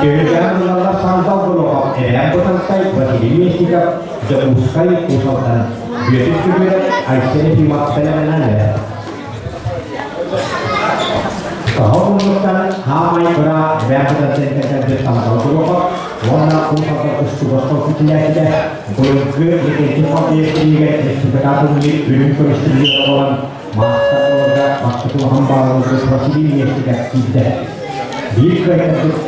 Kehadiran adalah santau berlokap yang bertangkai bagi diri sikap jauh sekali usahakan biar juga aisyah dimaksudkan anda. Kau menemukan hamai berat berapa dan bersama berlokap warna kumpul bersuara kecilnya kita bergerak di tempat yang tinggi seperti milik belum peristiwa orang masa keluarga maksud hamba untuk presiden yang tidak dikait untuk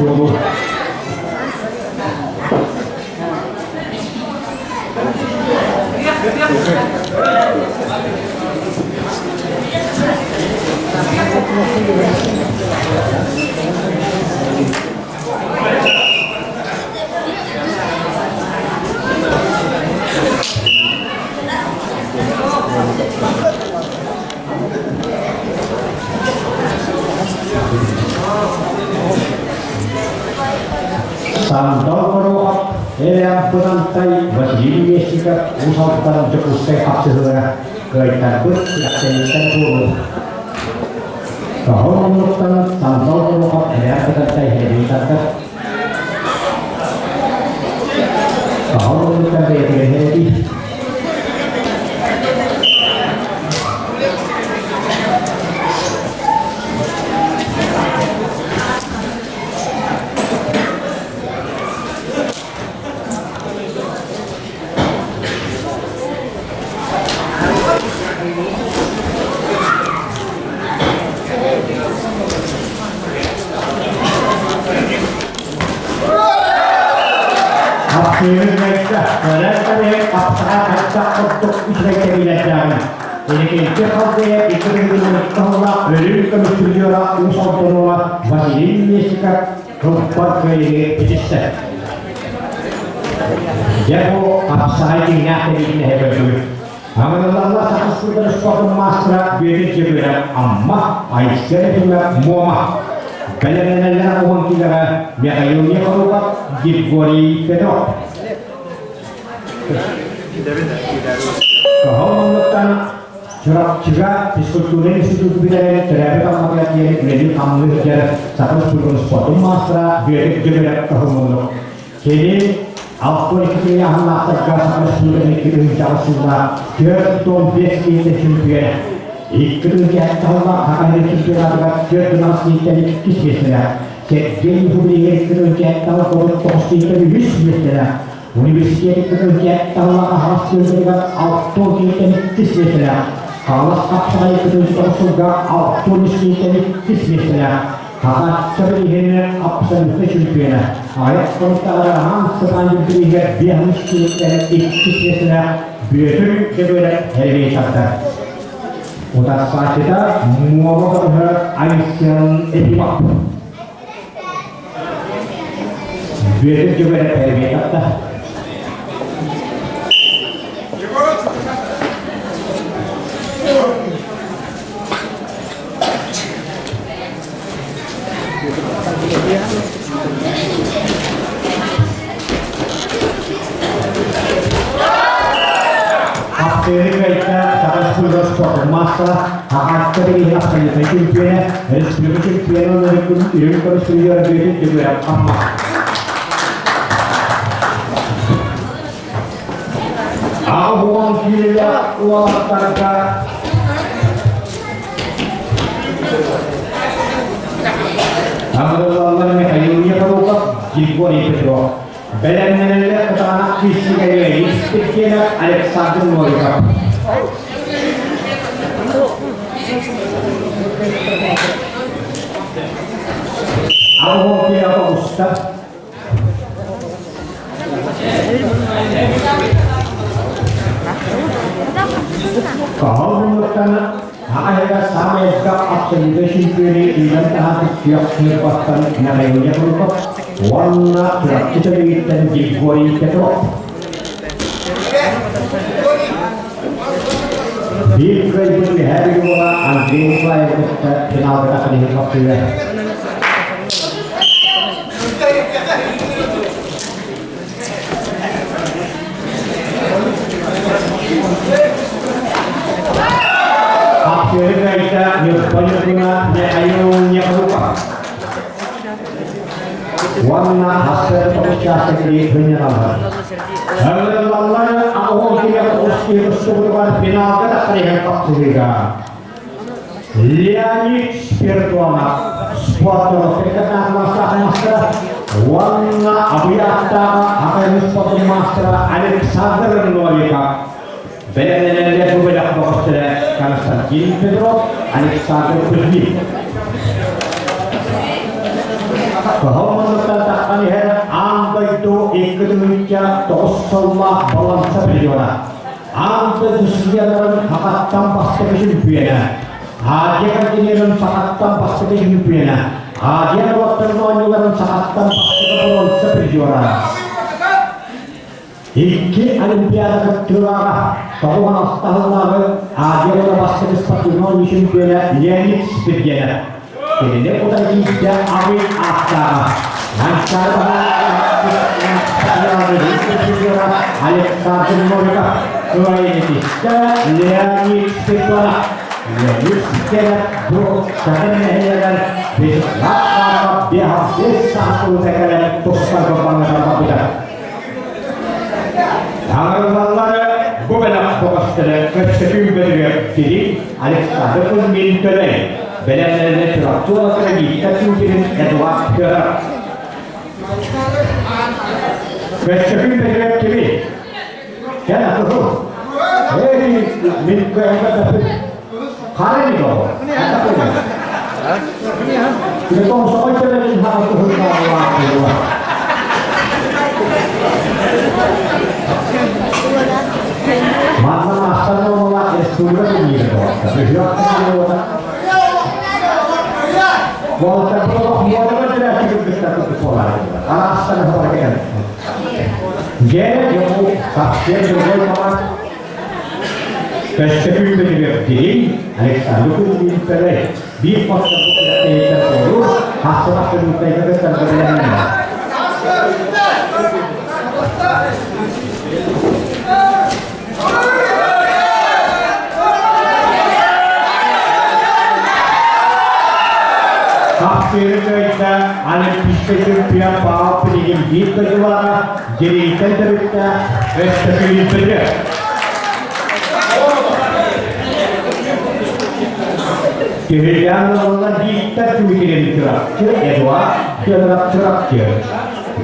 santau berlokap yang penantai berdiri sikap usahakan cukup sehat sesuai kaitan tidak terlihat turun. Kau menemukan santau berlokap yang penantai hebat. Kau menemukan hebat. Mereka berada apakah untuk Israel bilasan. Ini kita harus ikut dengan Allah beri kemudian usaha terus masih ini sikap tempat kiri Israel. Jadi apa ini yang ini hebat. Amallah satu sudah suatu masalah beri jebera amma Aisyah juga muamah. Kalian orang kita yang ayunya kalau diberi pedok. Kau menemukan jerak diskusi institut bidang terhadap masyarakat yang menjadi ambil jarak satu suatu masalah biar juga kau menolak. Jadi apa yang kita masak satu sudah kita jauh sudah jatuh besi terjumpa. Ikut kita tahu akan terjumpa dengan jatuh kita kisahnya. Jadi hubungan kita tahu kalau pasti terjumpa. Universitas kerja tahu hasil dengan auto kita kisahnya. Kalau apa yang kita juga auto kita kisahnya. Hanya terlihat absen fashion ayat kontra sepanjang periode dia mesti kisahnya biar kita hari kata. Udah saja mau berhar Aisyah edimak. Biar juga hari kata. Kapsirgaita sangat sudah sport masa akan terlihat sebagai champion Respublik Champion dari Unicorn Studio Beauty juga amat. Awang gila warga Alhamdulillah ni ayunya kalau jikwa ni betul. Benar-benar kata kisi kaya ini, sekian Alexander Morika. Aku kira apa Ustaz? Kau menurutkan akhirnya sama juga observation period dan tahap siap melepaskan nilainya berupa warna kita dan digoreng ketrok. Di kredit hari bola anjing play kita final kita kali ini waktunya. Akhirnya kita nyuruh ayunya berupa warna hasil pecah di penyerahan. Alhamdulillah, awal kita terus berubah final kita terlihat juga. Liani spiritual sport terkenal masa warna abiyata akan sport master Alexander Morika. Benar-benar berbeda fokus karena sajin Pedro Alexander Pedro. Bahwa menetapkan her angka itu ekonominya tosallah balansa berjualan. Angka dunia dalam hakat tambah seperti biasa. Aja kan ini dalam hakat tambah seperti biasa. Aja waktu itu dalam hakat tambah seperti berjualan. Iki Olimpiade kedua, kalau mana tahun lalu aja dalam basket seperti Indonesia biasa, ini seperti Jadi dia udah tidak ambil acara. Lancar Alexander Morika. Selain itu, Liani Spekuala. Liani Spekuala bro, jangan menghilangkan besok lapar dia habis satu sekali toskan kebanggaan kita. Alhamdulillah, beberapa fokus terkait dengan diri Alexander pun minta benar-benar teratur lagi kita mungkin Edward gerak bersebut dengan kiri kan aku minta yang dapat hari ini loh apa ini kita tahu soal jalan harus berubah mana masalah mulai sudah ini loh tapi Walaupun kalau tidak cukup kita tutup pola, alasan apa lagi? Jadi yang saksian juga sama. Kesepuluh juga di, Alexander pun dipilih di pos yang terbaru, hasil kita terbaru. Akhirnya kita Olimpiade pihak Pak Peningin di kedua jadi kita Respublik Indonesia. Kemudian lagi kita bikin terakhir Edward terakhir.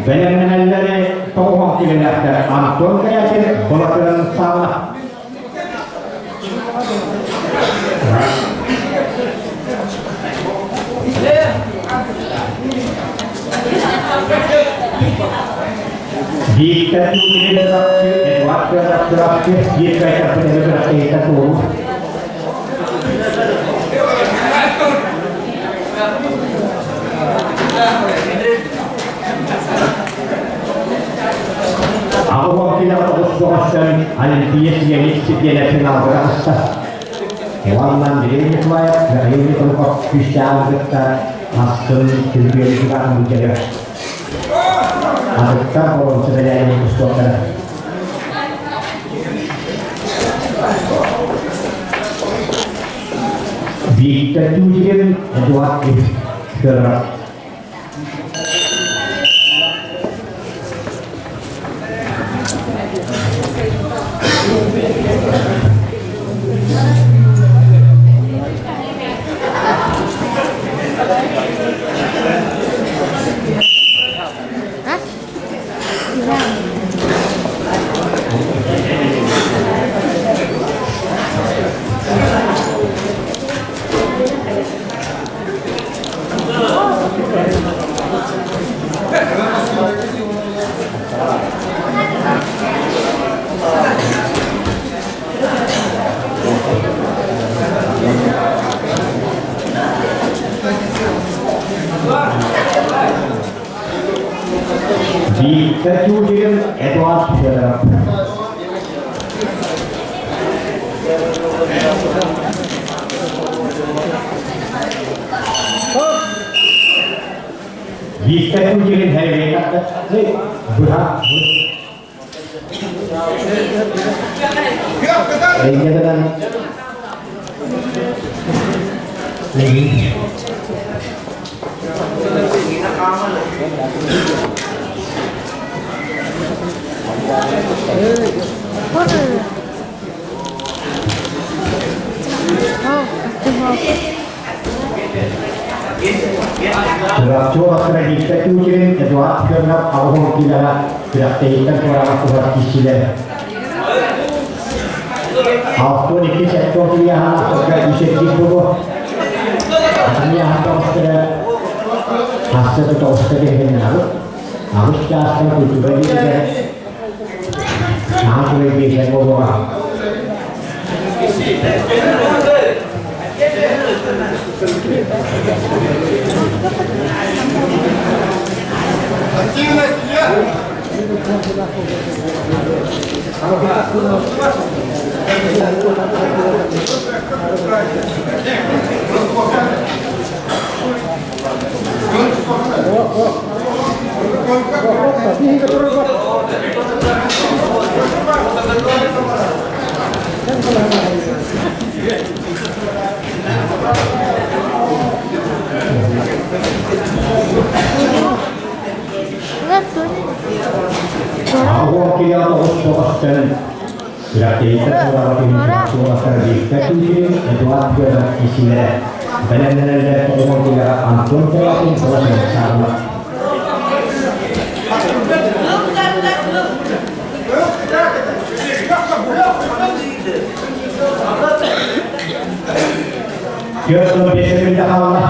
Benar-benar dari tokoh kita ada Anton kayak bola sama. Jika tidak terakhir, waktu terakhir jika tidak terakhir kita turun. Awal kita terus berjalan, Olimpiade yang sekian nasional berasa. Warna diri mulai dari ini tempat bisa kita hasil juga juga menjadi. Adakah kalau sudah yang bersuara? Diketujukan Edward Gerard. Diketujukan Edward Gerard. Diketujukan Harry Berat. Ini dengan Beracun akan diketujukan Edward Gerard awal kita beraktivitas orang akurat kisilah. Aku ni sektor pilihan terkait isu itu. Ini apa sahaja hasil atau sahaja yang harus jaskan itu bagi kita. Nah, boleh bisa bawa. Awak kita terus fokuskan beraktivitas orang akan diketujukan Edward Gerard kisilah. Benar-benar awak kita ampun terakhir terus bersama. Dia belum biasa minta Allah.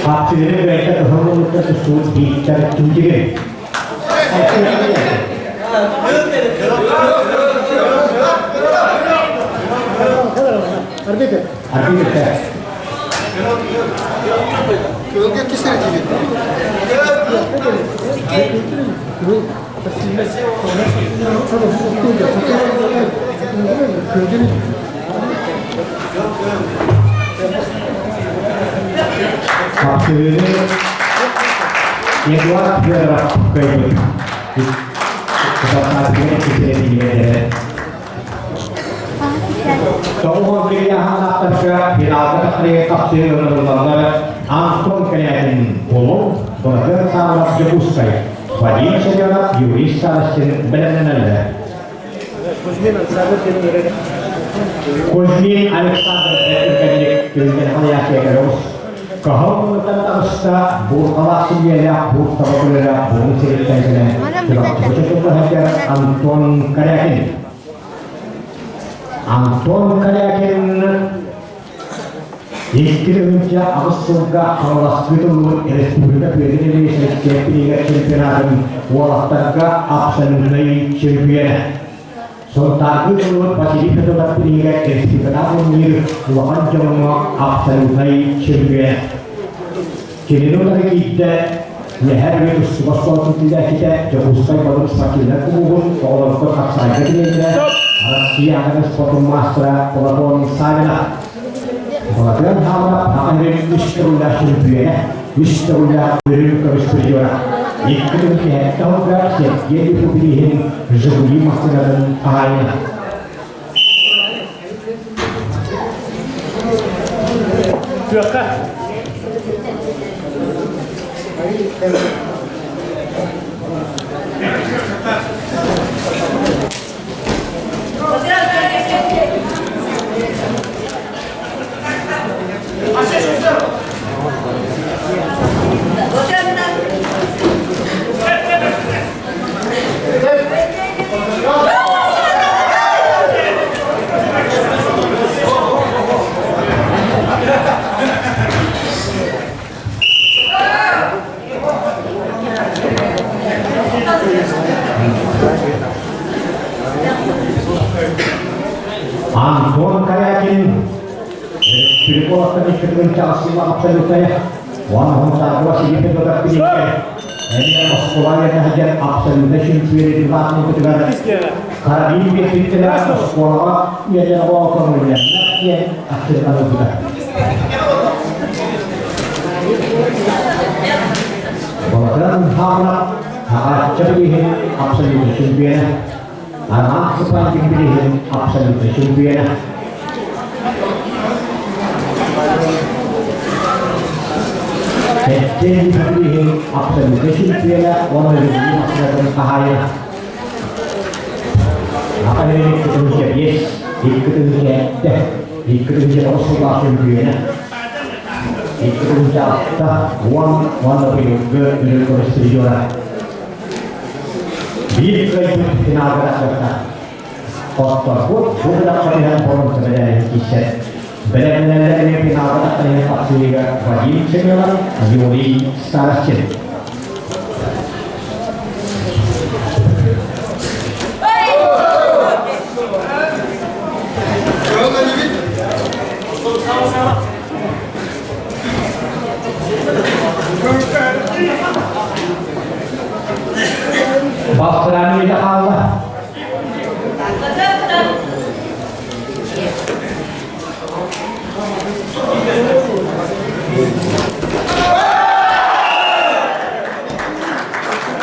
Hasilnya mereka terhubung ke sesuatu diketujukan. Arbiter. Kölge kisar gibi. Hasilnya Edward Gerard kembali. Kepada kita ini. Semua pilihan akan dilakukan oleh tafsir lembaga angkon kenyataan umum bersama jebuskai. Wajib sejarah yuris sahaja benar-benar. Kuzmin Alexander dari kerajaan Hanya Keros Kehormatan Tausta Burkala Sumia Burkala Bungsir Tanzania Bersatu Hajar Anton Karyakin Indonesia Australia Kawasan Timur Republik Indonesia Championat Olahraga absen dari champion Sultan Timur Pasifik Tempat Peningkat Republik Indonesia Luahan Jawa absen dari champion Kini lagi kita leher itu sesuatu tidak kita jauh sekali baru semakin kubur kalau kita saja kita Asia akan sepotong master pelabuhan sana pelabuhan harap akan jadi istilah champion istilah berikut berjuara ikut kita tahu gak jadi pilihan jadi master dan ahaya Anton Karyakin Pilih ikut Chelsea absolut saya Wan Honsa masih di tempat pilih ini sekolahnya hajar absolut champion di lapangan kedua karena ini kita sekolah ia jadi awal kemudian ya akhir kalau kita bahkan harap jadi absolut champion anak sepanjang pilihan absolut champion jadi pilihan absolut champion warna biru masyarakat bahaya apa ini kita siap yes ikut terus champion ikut warna biru terus juara di final berada kotor pun sudah pilihan poin sebenarnya kiset benar-benar ini final berada yang pasti bagi semua Yuri Starchin Bapak tidak Allah.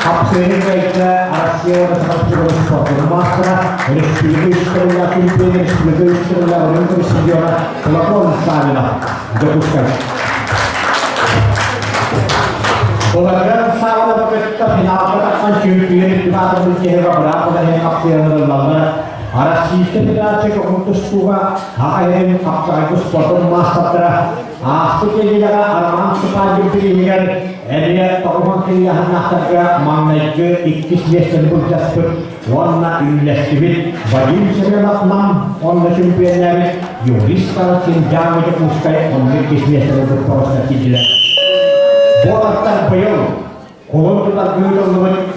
Absen baiknya Asia bersama sport master ini sebagai pemimpin sebagai untuk sejarah pelabuhan sana jatuhkan. Pelajaran sahabat kita final akan champion kita mencari berapa dari aksian dalam ada sistem kita cek untuk suka akhirnya apa itu sport master asli juga arahan sepanjang pilihan dia tokoh pilihan naskah mengenai ke iktis dan berjasper warna investigasi bagi sebenarnya 6 warna championnya Yuri Starchin jamin muskai memiliki dan berproses tidak bola terbayang kalau kita bilang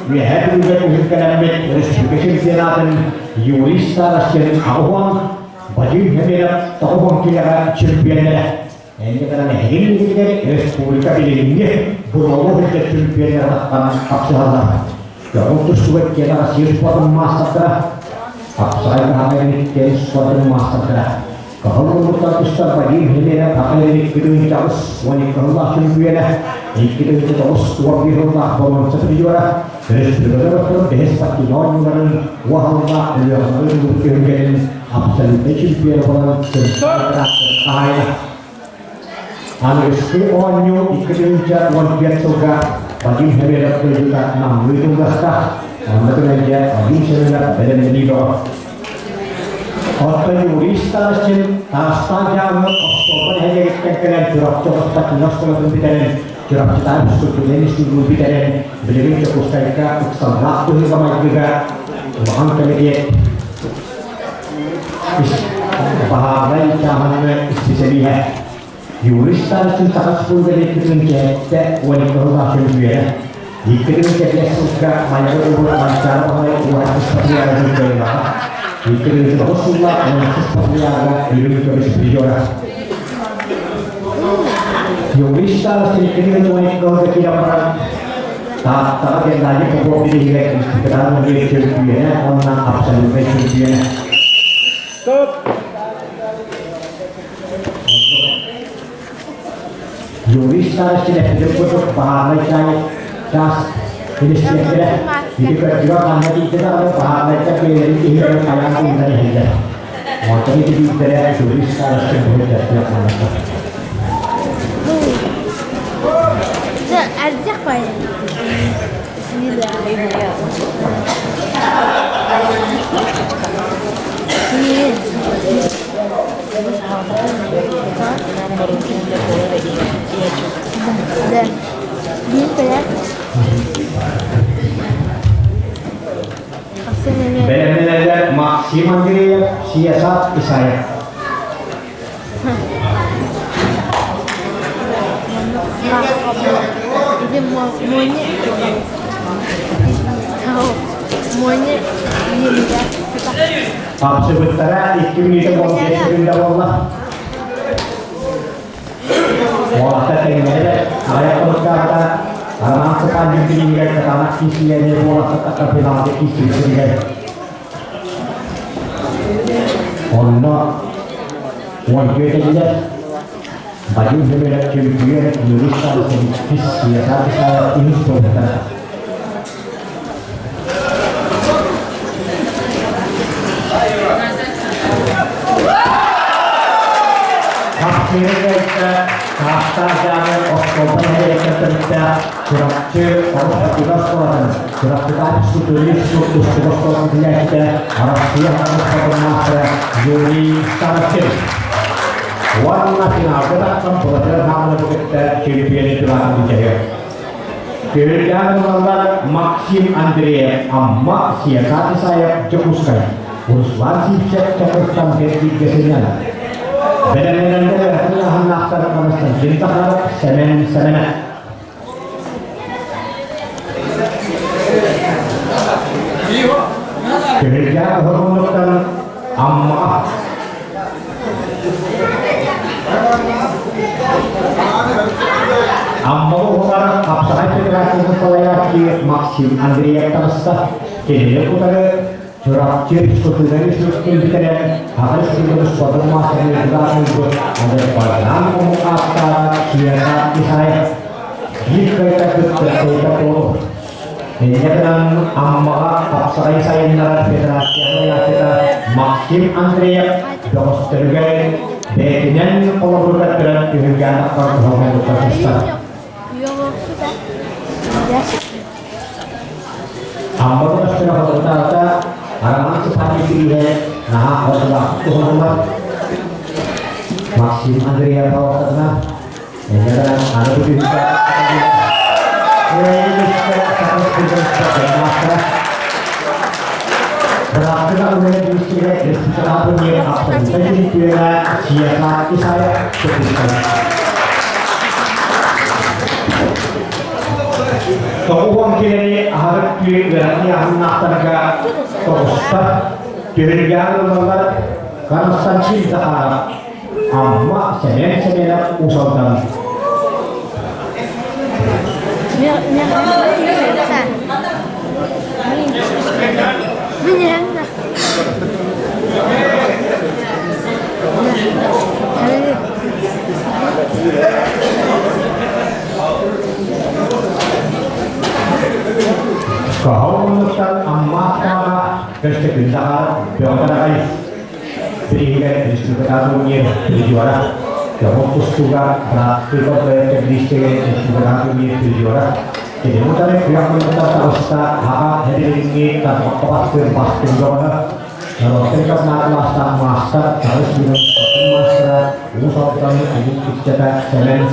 we have to get economic justification dan Yuri Starchin awam bagi mereka tokoh pilihan championnya ini karena ini Republika Indonesia berlalu ke champion akan absalah kalau untuk suatu generasi sport master absalah ini ke sport master kalau kita bisa bagi mereka akan ini kita harus wanita champion kita harus wakil bahwa seperti juara betul-betul seperti non wahana yang mungkin absolut champion pada sejarah Anugerah onyo ikutnya wan biasa bagi mereka juga 6 itu belas dah. Mereka aja bagi mereka beden jadi dua. 어떤 우리스타는 다스타자는 어떤 해결했던 조합적으로 nostro 비대는 조합지다 수술된 수술 비대는 beliau cukup sekali uksan waktu sama juga mohon kemudian bahagian cahannya istislihat Yuristan cinta sepuluh dari ketinggian wanita rumah kedua dikira dia suka banyak orang lancar oleh uang seperti yang juga dikira Rasulullah yang seperti yang hidup terus berjuang Yuristan sedikit wanita tidak pernah tak yang lagi kebok diri kita menjadi kedua orang absolut kedua stop Yuristan tidak disebut bahan cai das ini tidak juga karena kita ada bahan cai ini yang kaya dari hijau maka itu tidak Yuristan sebut tidak mana ajak apa ya Bismillah ini dan gitu ya benar-benar maksimal dia siasat saya ini monyet tahu monyet ini dia sebentar itu kita mau jadi Allah wah katanya saya berkata anak sepanjang tinggal ke tanah kisinya bola kata bilang ke kisi tinggal ono wajib saja bagi beberapa ciri-ciri Indonesia sedikit biasa saya ini sebentar akhirnya kita kata jangan Oktober yang terjadi surat orang kita sekolah surat kita tulis sekolah kita harus siap untuk masa Juli starter warna final kita akan berjalan kita champion itu akan dijaya kemudian nomor Maxim Andrea amma siasat saya cukup sekali urus wajib cek catatan dari biasanya benar-benar hendak terkonsisten cinta semen kerja hormatkan amma orang apsai federasi sekolah di Maxim Andrea tersah kini putar curah ciri dari struktur kita harus terus suatu masa yang juga untuk ada pelajaran pemuka siasat saya jika kita perlu ini dengan amma apsai saya dengan federasi yang kita Maxim Andrea dos tergai dengan kolaborasi dengan kegiatan perhubungan tersebut amma sudah berkata anak seperti ini nah adalah hormat Maxim Andrea bawa karena jangan ada begitu ini sangat berharga berarti kalau ini bisa setelah punya apa jadi punya siasat saya sebutkan uang kini harus diberani anak terga terusat kerjaan lembaga karena cinta amma semen usahakan kau menurut amma karena kesegendahan biarkan sehingga distribusinya berjuara fokus juga berarti kalau distribusinya berjuara jadi mungkin yang menurut kita hak hari ini tanpa pasti Kalau tingkat masalah master harus dilakukan master usahakan untuk dicetak semen.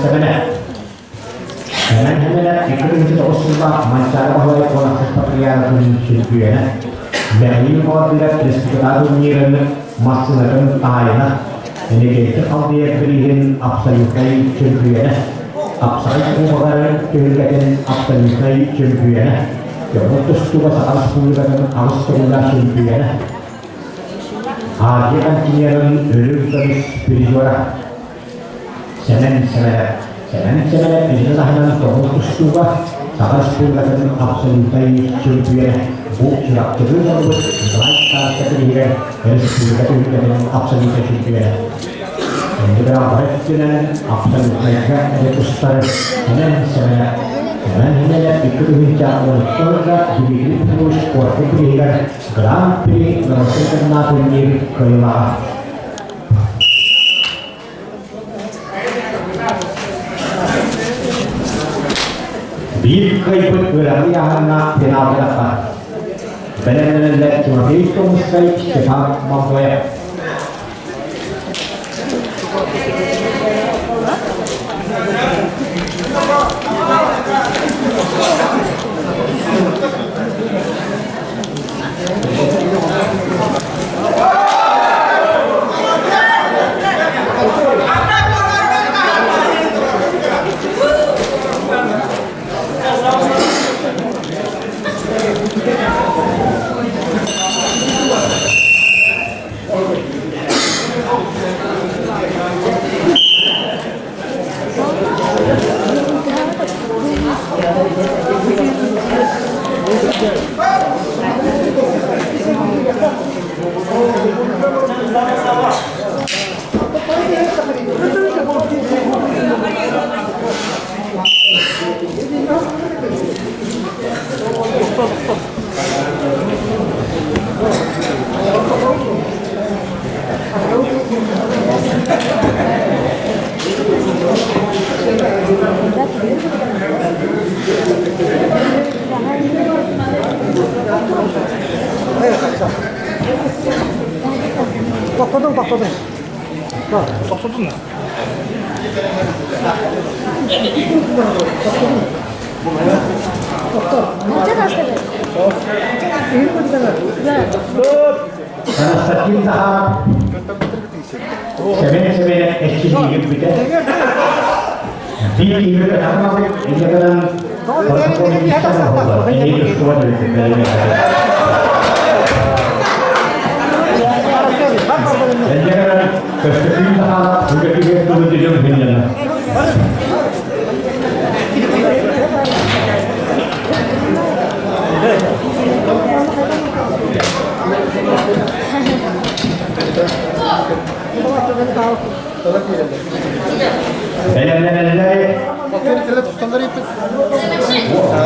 Semen itu terus mencari bahwa pola seperti yang ditunjukkan. Dan ini kalau tidak disebut menyiram masuk dalam tanah. Ini kita kalau dia berikan absolutai tunjukkan. Absolut umumnya tunjukkan absolutai tunjukkan. Kemudian juga saat sepuluh harus terus tunjukkan. Aja kan kinyaran dulu dari juara semen itu tahanan terus juga saat sepuluh dan absolutai champion bukan terus baik saat ketiga dari sepuluh dan absolutai champion juga baik dengan absolutai itu start semen hanya itu bincang oleh di terus sport pilihan Grand Prix melakukan nasional kelima. Di kehidupan berharian nak final dapat. Benar-benar cuma hitung sekali cepat membayar.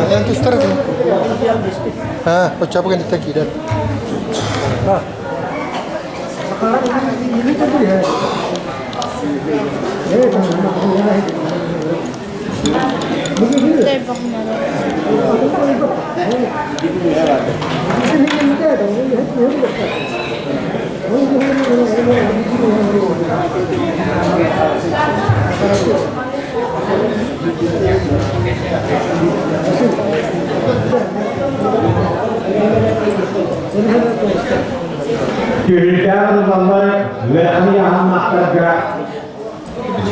Yang tu start tu. Ucapkan kita kira. Kehadiran nomor Werani Ahmad tergerak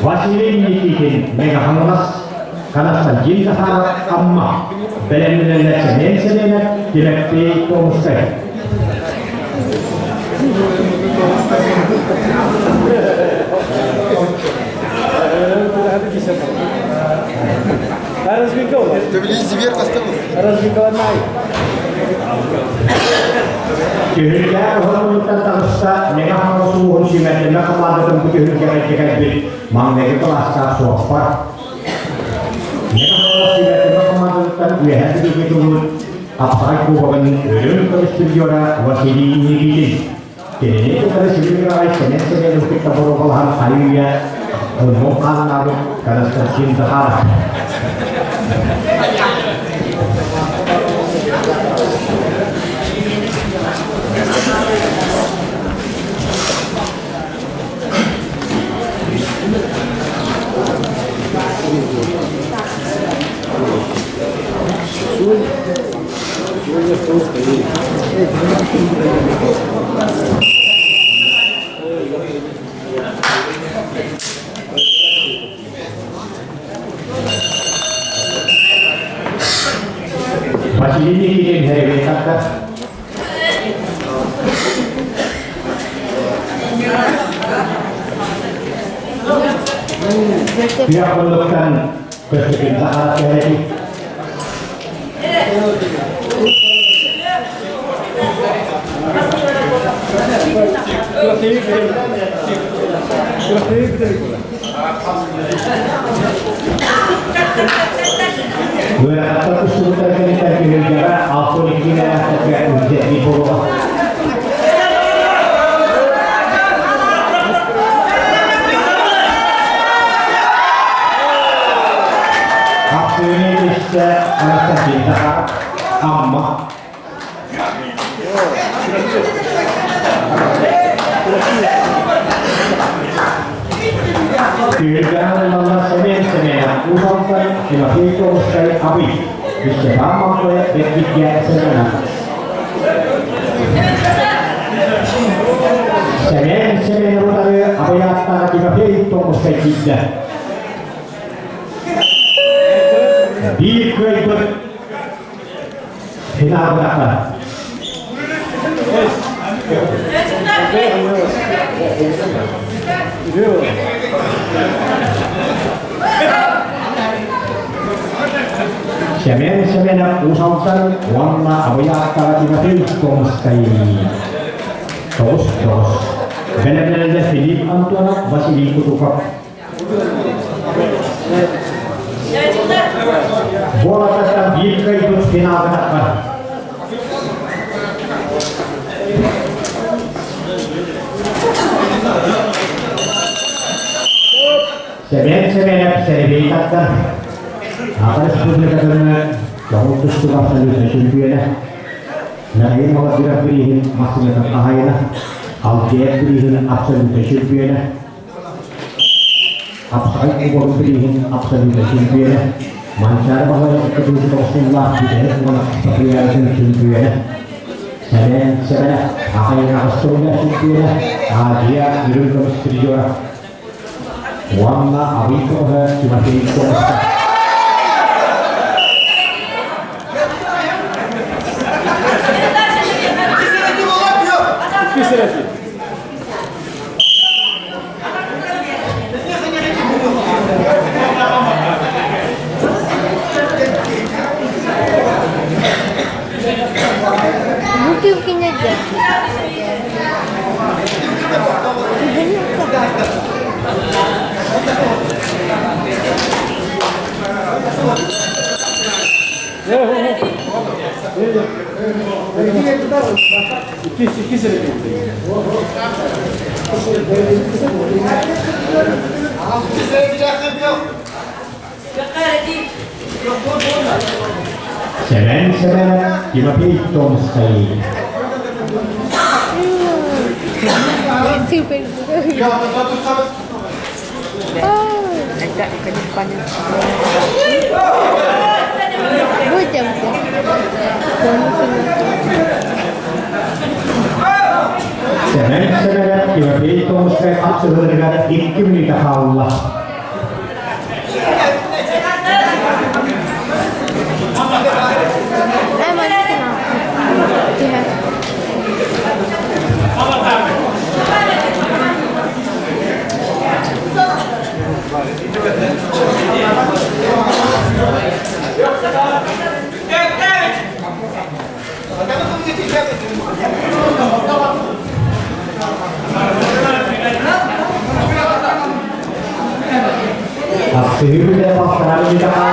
Wasilin Nikitin Mega Hamlas karena sajin sahara amma benar-benar semen tidak dikomsai. Harus bingkau. Tu beli zibir pasti. Harus bingkau naik. Kehadiran orang tentang sa Mega Hamlas suhun simen Mega Hamlas tentang kehadiran kita mang Mega kelas swasta. Mega Hamlas simen Mega Hamlas tentang lihat itu apa aku akan terus berjuara Wasilin Nikitin. Kini itu dari sini semen untuk kita berolahan kayu ya. Bukan lalu karena tercinta harap. Masih ini kirim dari kakak. Dia melakukan kesekian dari berapa kesulitan kita berbicara alkohol ini tidak menjadi bawah. Aku ini bisa merasa cinta amma. Kirjaan nama semen usahakan itu sekali api bisa lama oleh berpikir semen utara apa yang akan kita itu sekali tidak di kehidupan final berapa semen usahakan warna apa yang akan kita itu sekali terus benar-benar Philip Antoine Vasily Kutukov bola tetap di kehidupan final berapa semen bisa dikatakan apa sebetulnya katanya kalau terus tukar saja sendiri nah ini mau tidak beriin masih tetap ahaya kalau dia beriin absolut sendiri absolut mau beriin absolut sendiri mancar bahwa yang kedua itu Rasulullah tidak semua pria sendiri saya apa yang harus turunnya sendiri dia hidup sendiri warna awito cuma itu Mungkin aja. Semen dimapitom sekali. Agak ke depan. Macam tu. Semen dimapitom sekali absolut dengan ikim di Allah. Akhirnya pasal kita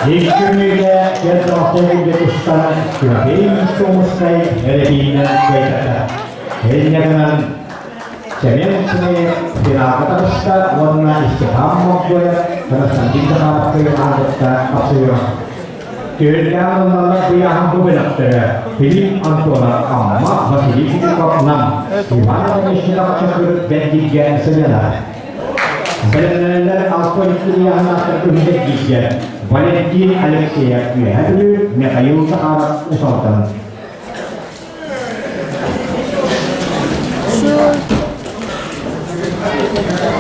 Hikmetiyle etrafını gösteren küreğin sonuçları elediğinden kayıtlar. Elinden sementsini firakatasta warna istiham mobil terus nanti kita pakai anggota kasih Kerjaan pilihan gubernur Philip Antola Amma Vasily Kutukov 6 Ivana Mishina Chakra dan 3 sembilan. Benar-benar Antola pilihan tertulis 3 Valentin Alexeyev Mihailu Mikhail Sakharov Usultan.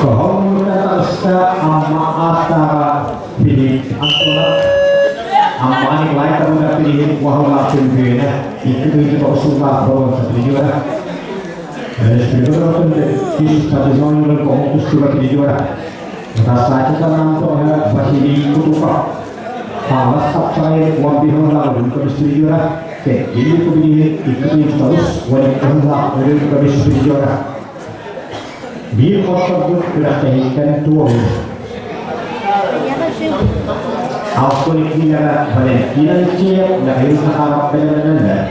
Kehormatan Amma Atara Philip Antola Amma ini lain terhadap pilihan wahana pembina itu usulkan bahwa setujulah setujulah di satu zona yang komunis juga setujulah rasa kita nanti Vasily Kutukov falas saya wabihon lalu juga setujulah ini pilihan itu terus wanita lalu juga setujulah biar tersebut berdasarkan tuan Aku ini adalah Valentin Alexeyev Mikhail Sakharov benar-benar.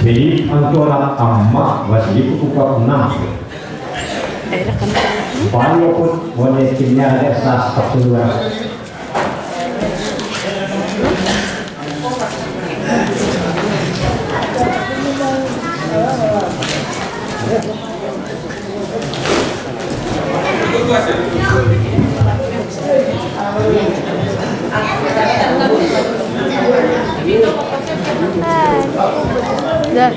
Philip Antola Amma Vasily Kutukov 6 walaupun monetinya ada sastra keluar Dah.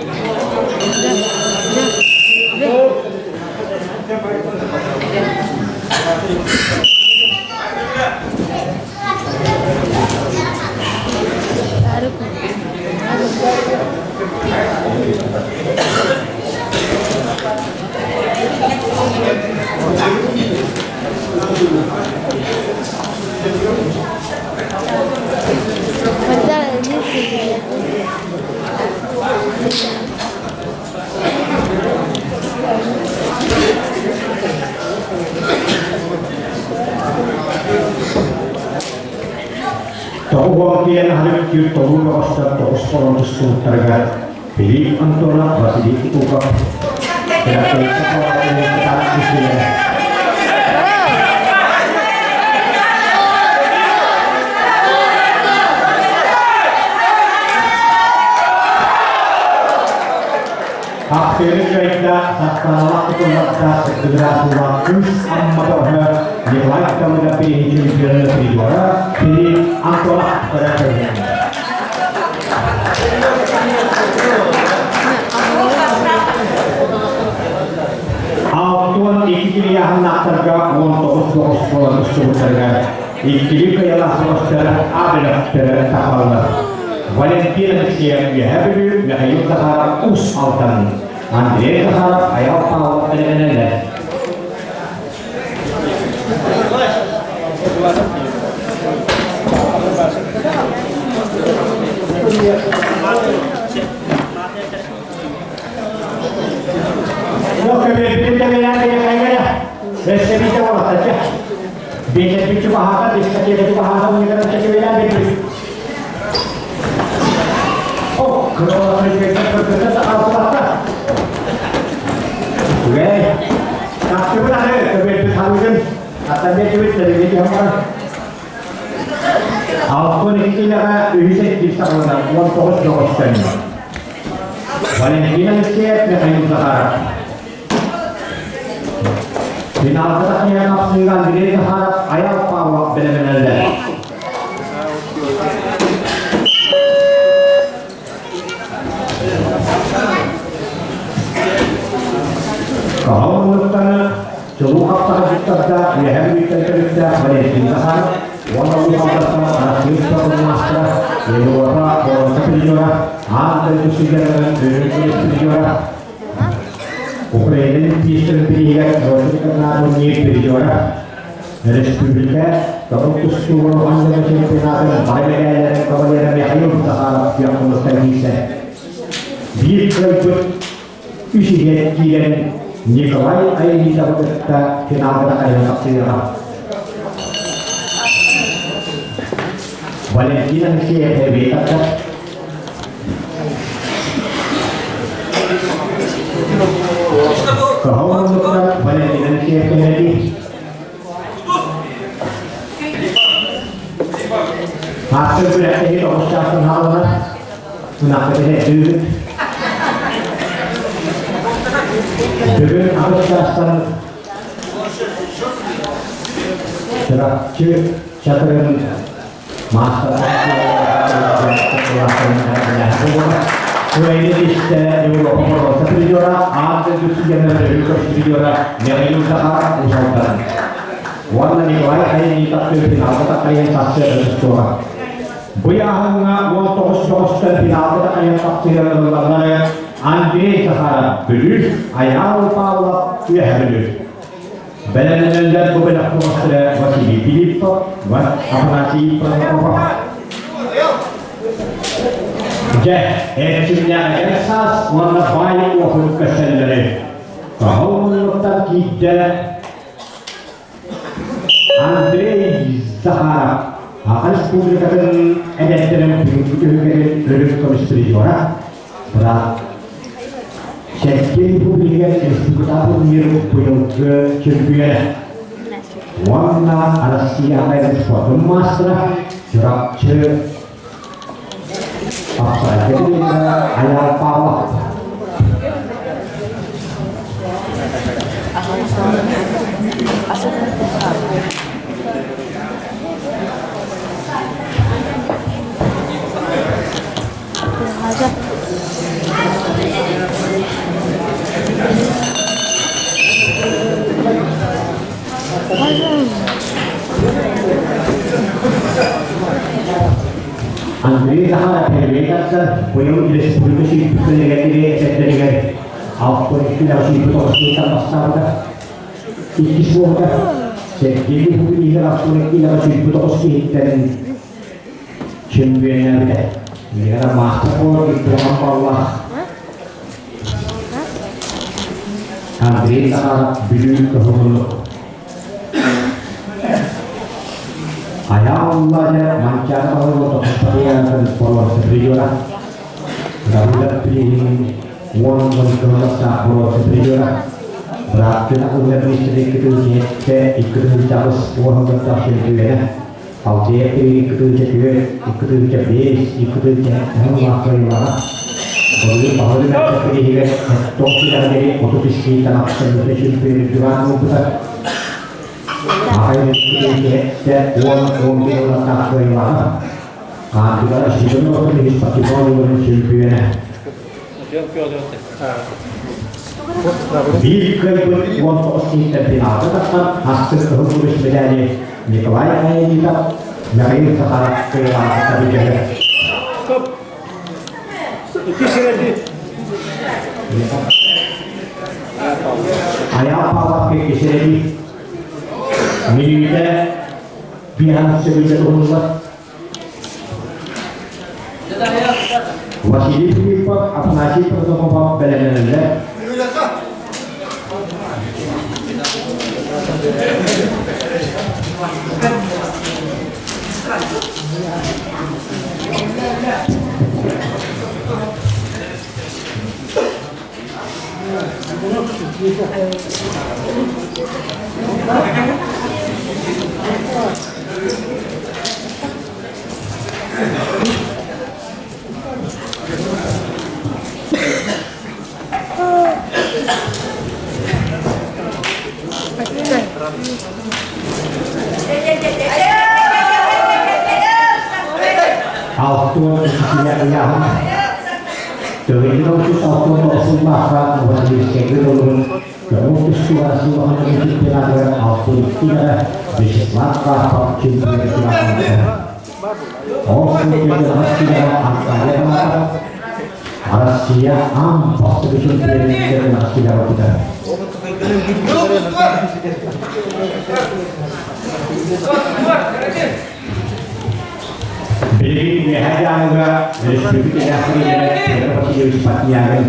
Tohuwakian hari itu tohu roster tohu sporontus tergar Philip Antola Vasily Kutukov tidak sekolah ini kita diskusi. Akhirnya kita setelah itu kita segera waktu amat nilai kita mendapat hijau lebih juara Philip Antola pada hari ini. Tuan ikiliah nak tergak untuk sekolah tergak ikili kayalah saudara ada kapal Valentin Alexeyev Mihailu Mikhail Sakharov Usultan Andrei Sakharov ayat Paul benar-benar. Oke, kita lihat yang lainnya. Saya bisa buat saja. Bisa bahasa, bisa bahasa mengenai cekwelan itu. Oh, kalau kita berkata apa? Oke, tapi benar ya, kita tahukan. Katanya duit dari itu apa? Aku ini tidak bisa disahkan. Untuk dosen. Valentin Alexeyev Mikhail Sakharov. Final terakhir maksudnya diri Sakharov ayat Paul benar-benar. Kalau menurutkan seluruh kata kita yang kita Valentin Sakharov, walau kita bersama kita bermasker, beberapa orang sepertinya ada itu sejarah Ukraina pistol pilihan orang karena menjadi juara Respublika Keputus Suruh Anda Chempionatan Bailey dan Cavalier Mehayum Sahara yang Mustahisa di klub Usihet Kian Nikolai Aini Sabta final yang taksirah Valentina Siya Beta Kahawang Luka Valentina Siya Kennedy Hasil berarti itu usaha pengawalan nak tidak dulu dengan alasan terakhir catatan master Euro seperti juara ada justru yang seperti juara yang usaha usahakan warna Nikolai ini tak final tak yang saksi dan juara Buyang mau tos dan final tak yang saksi dan juara Andre Sahara beli ayam Paula ya beli benar dan beberapa masalah masih dipilih apa nasi apa jadi estimnya esas warna baik waktu kesendari kau menurut kita Andre Sahara akan publikasikan editen berikut komisi juara berat Sekian publikasi kita mengirim punya ke champion warna Asia dan sport emas jerak apa jadi ayam pawak Andre Sahara terlibat punya jenis publikasi negatif dari apa kita harus betul kita masalah ini semua jadi publikasi apa kita harus betul kita champion ini ada master itu apa Allah Andre Sahara bilu kehulu Ayam Allah mancar kalau pertanyaan dan follower sebelumnya, dapat pilih one kontrol follower sebelumnya, berarti aku lebih sedikit itu ikut jauh sepuluh kontrol sebelumnya, kalau dia ikut base, ikut mana, kalau nak pilih topik dari otomatis kita nak seleksi pilih jualan besar. Apa yang kita uang kita tak berapa, kita sebelum ini seperti baru champion. Di klub uang kita final, tetap hasil terus berjalan. Nikolai ini kita dari sekarang kita berjalan. Ayah apa kisah militer pihak sebagai umumnya wasili pipa apa nasi pertama benar-benar auto tidak dari itu auto sumpah wajib segera kemudian suara menjadi pelajar auto tidak bisa langkah cinta dilakukan tidak angkanya Asia ampas sebesar tidak kita Beli ini aja enggak, dari sedikit ya, ini dari sepatnya kan.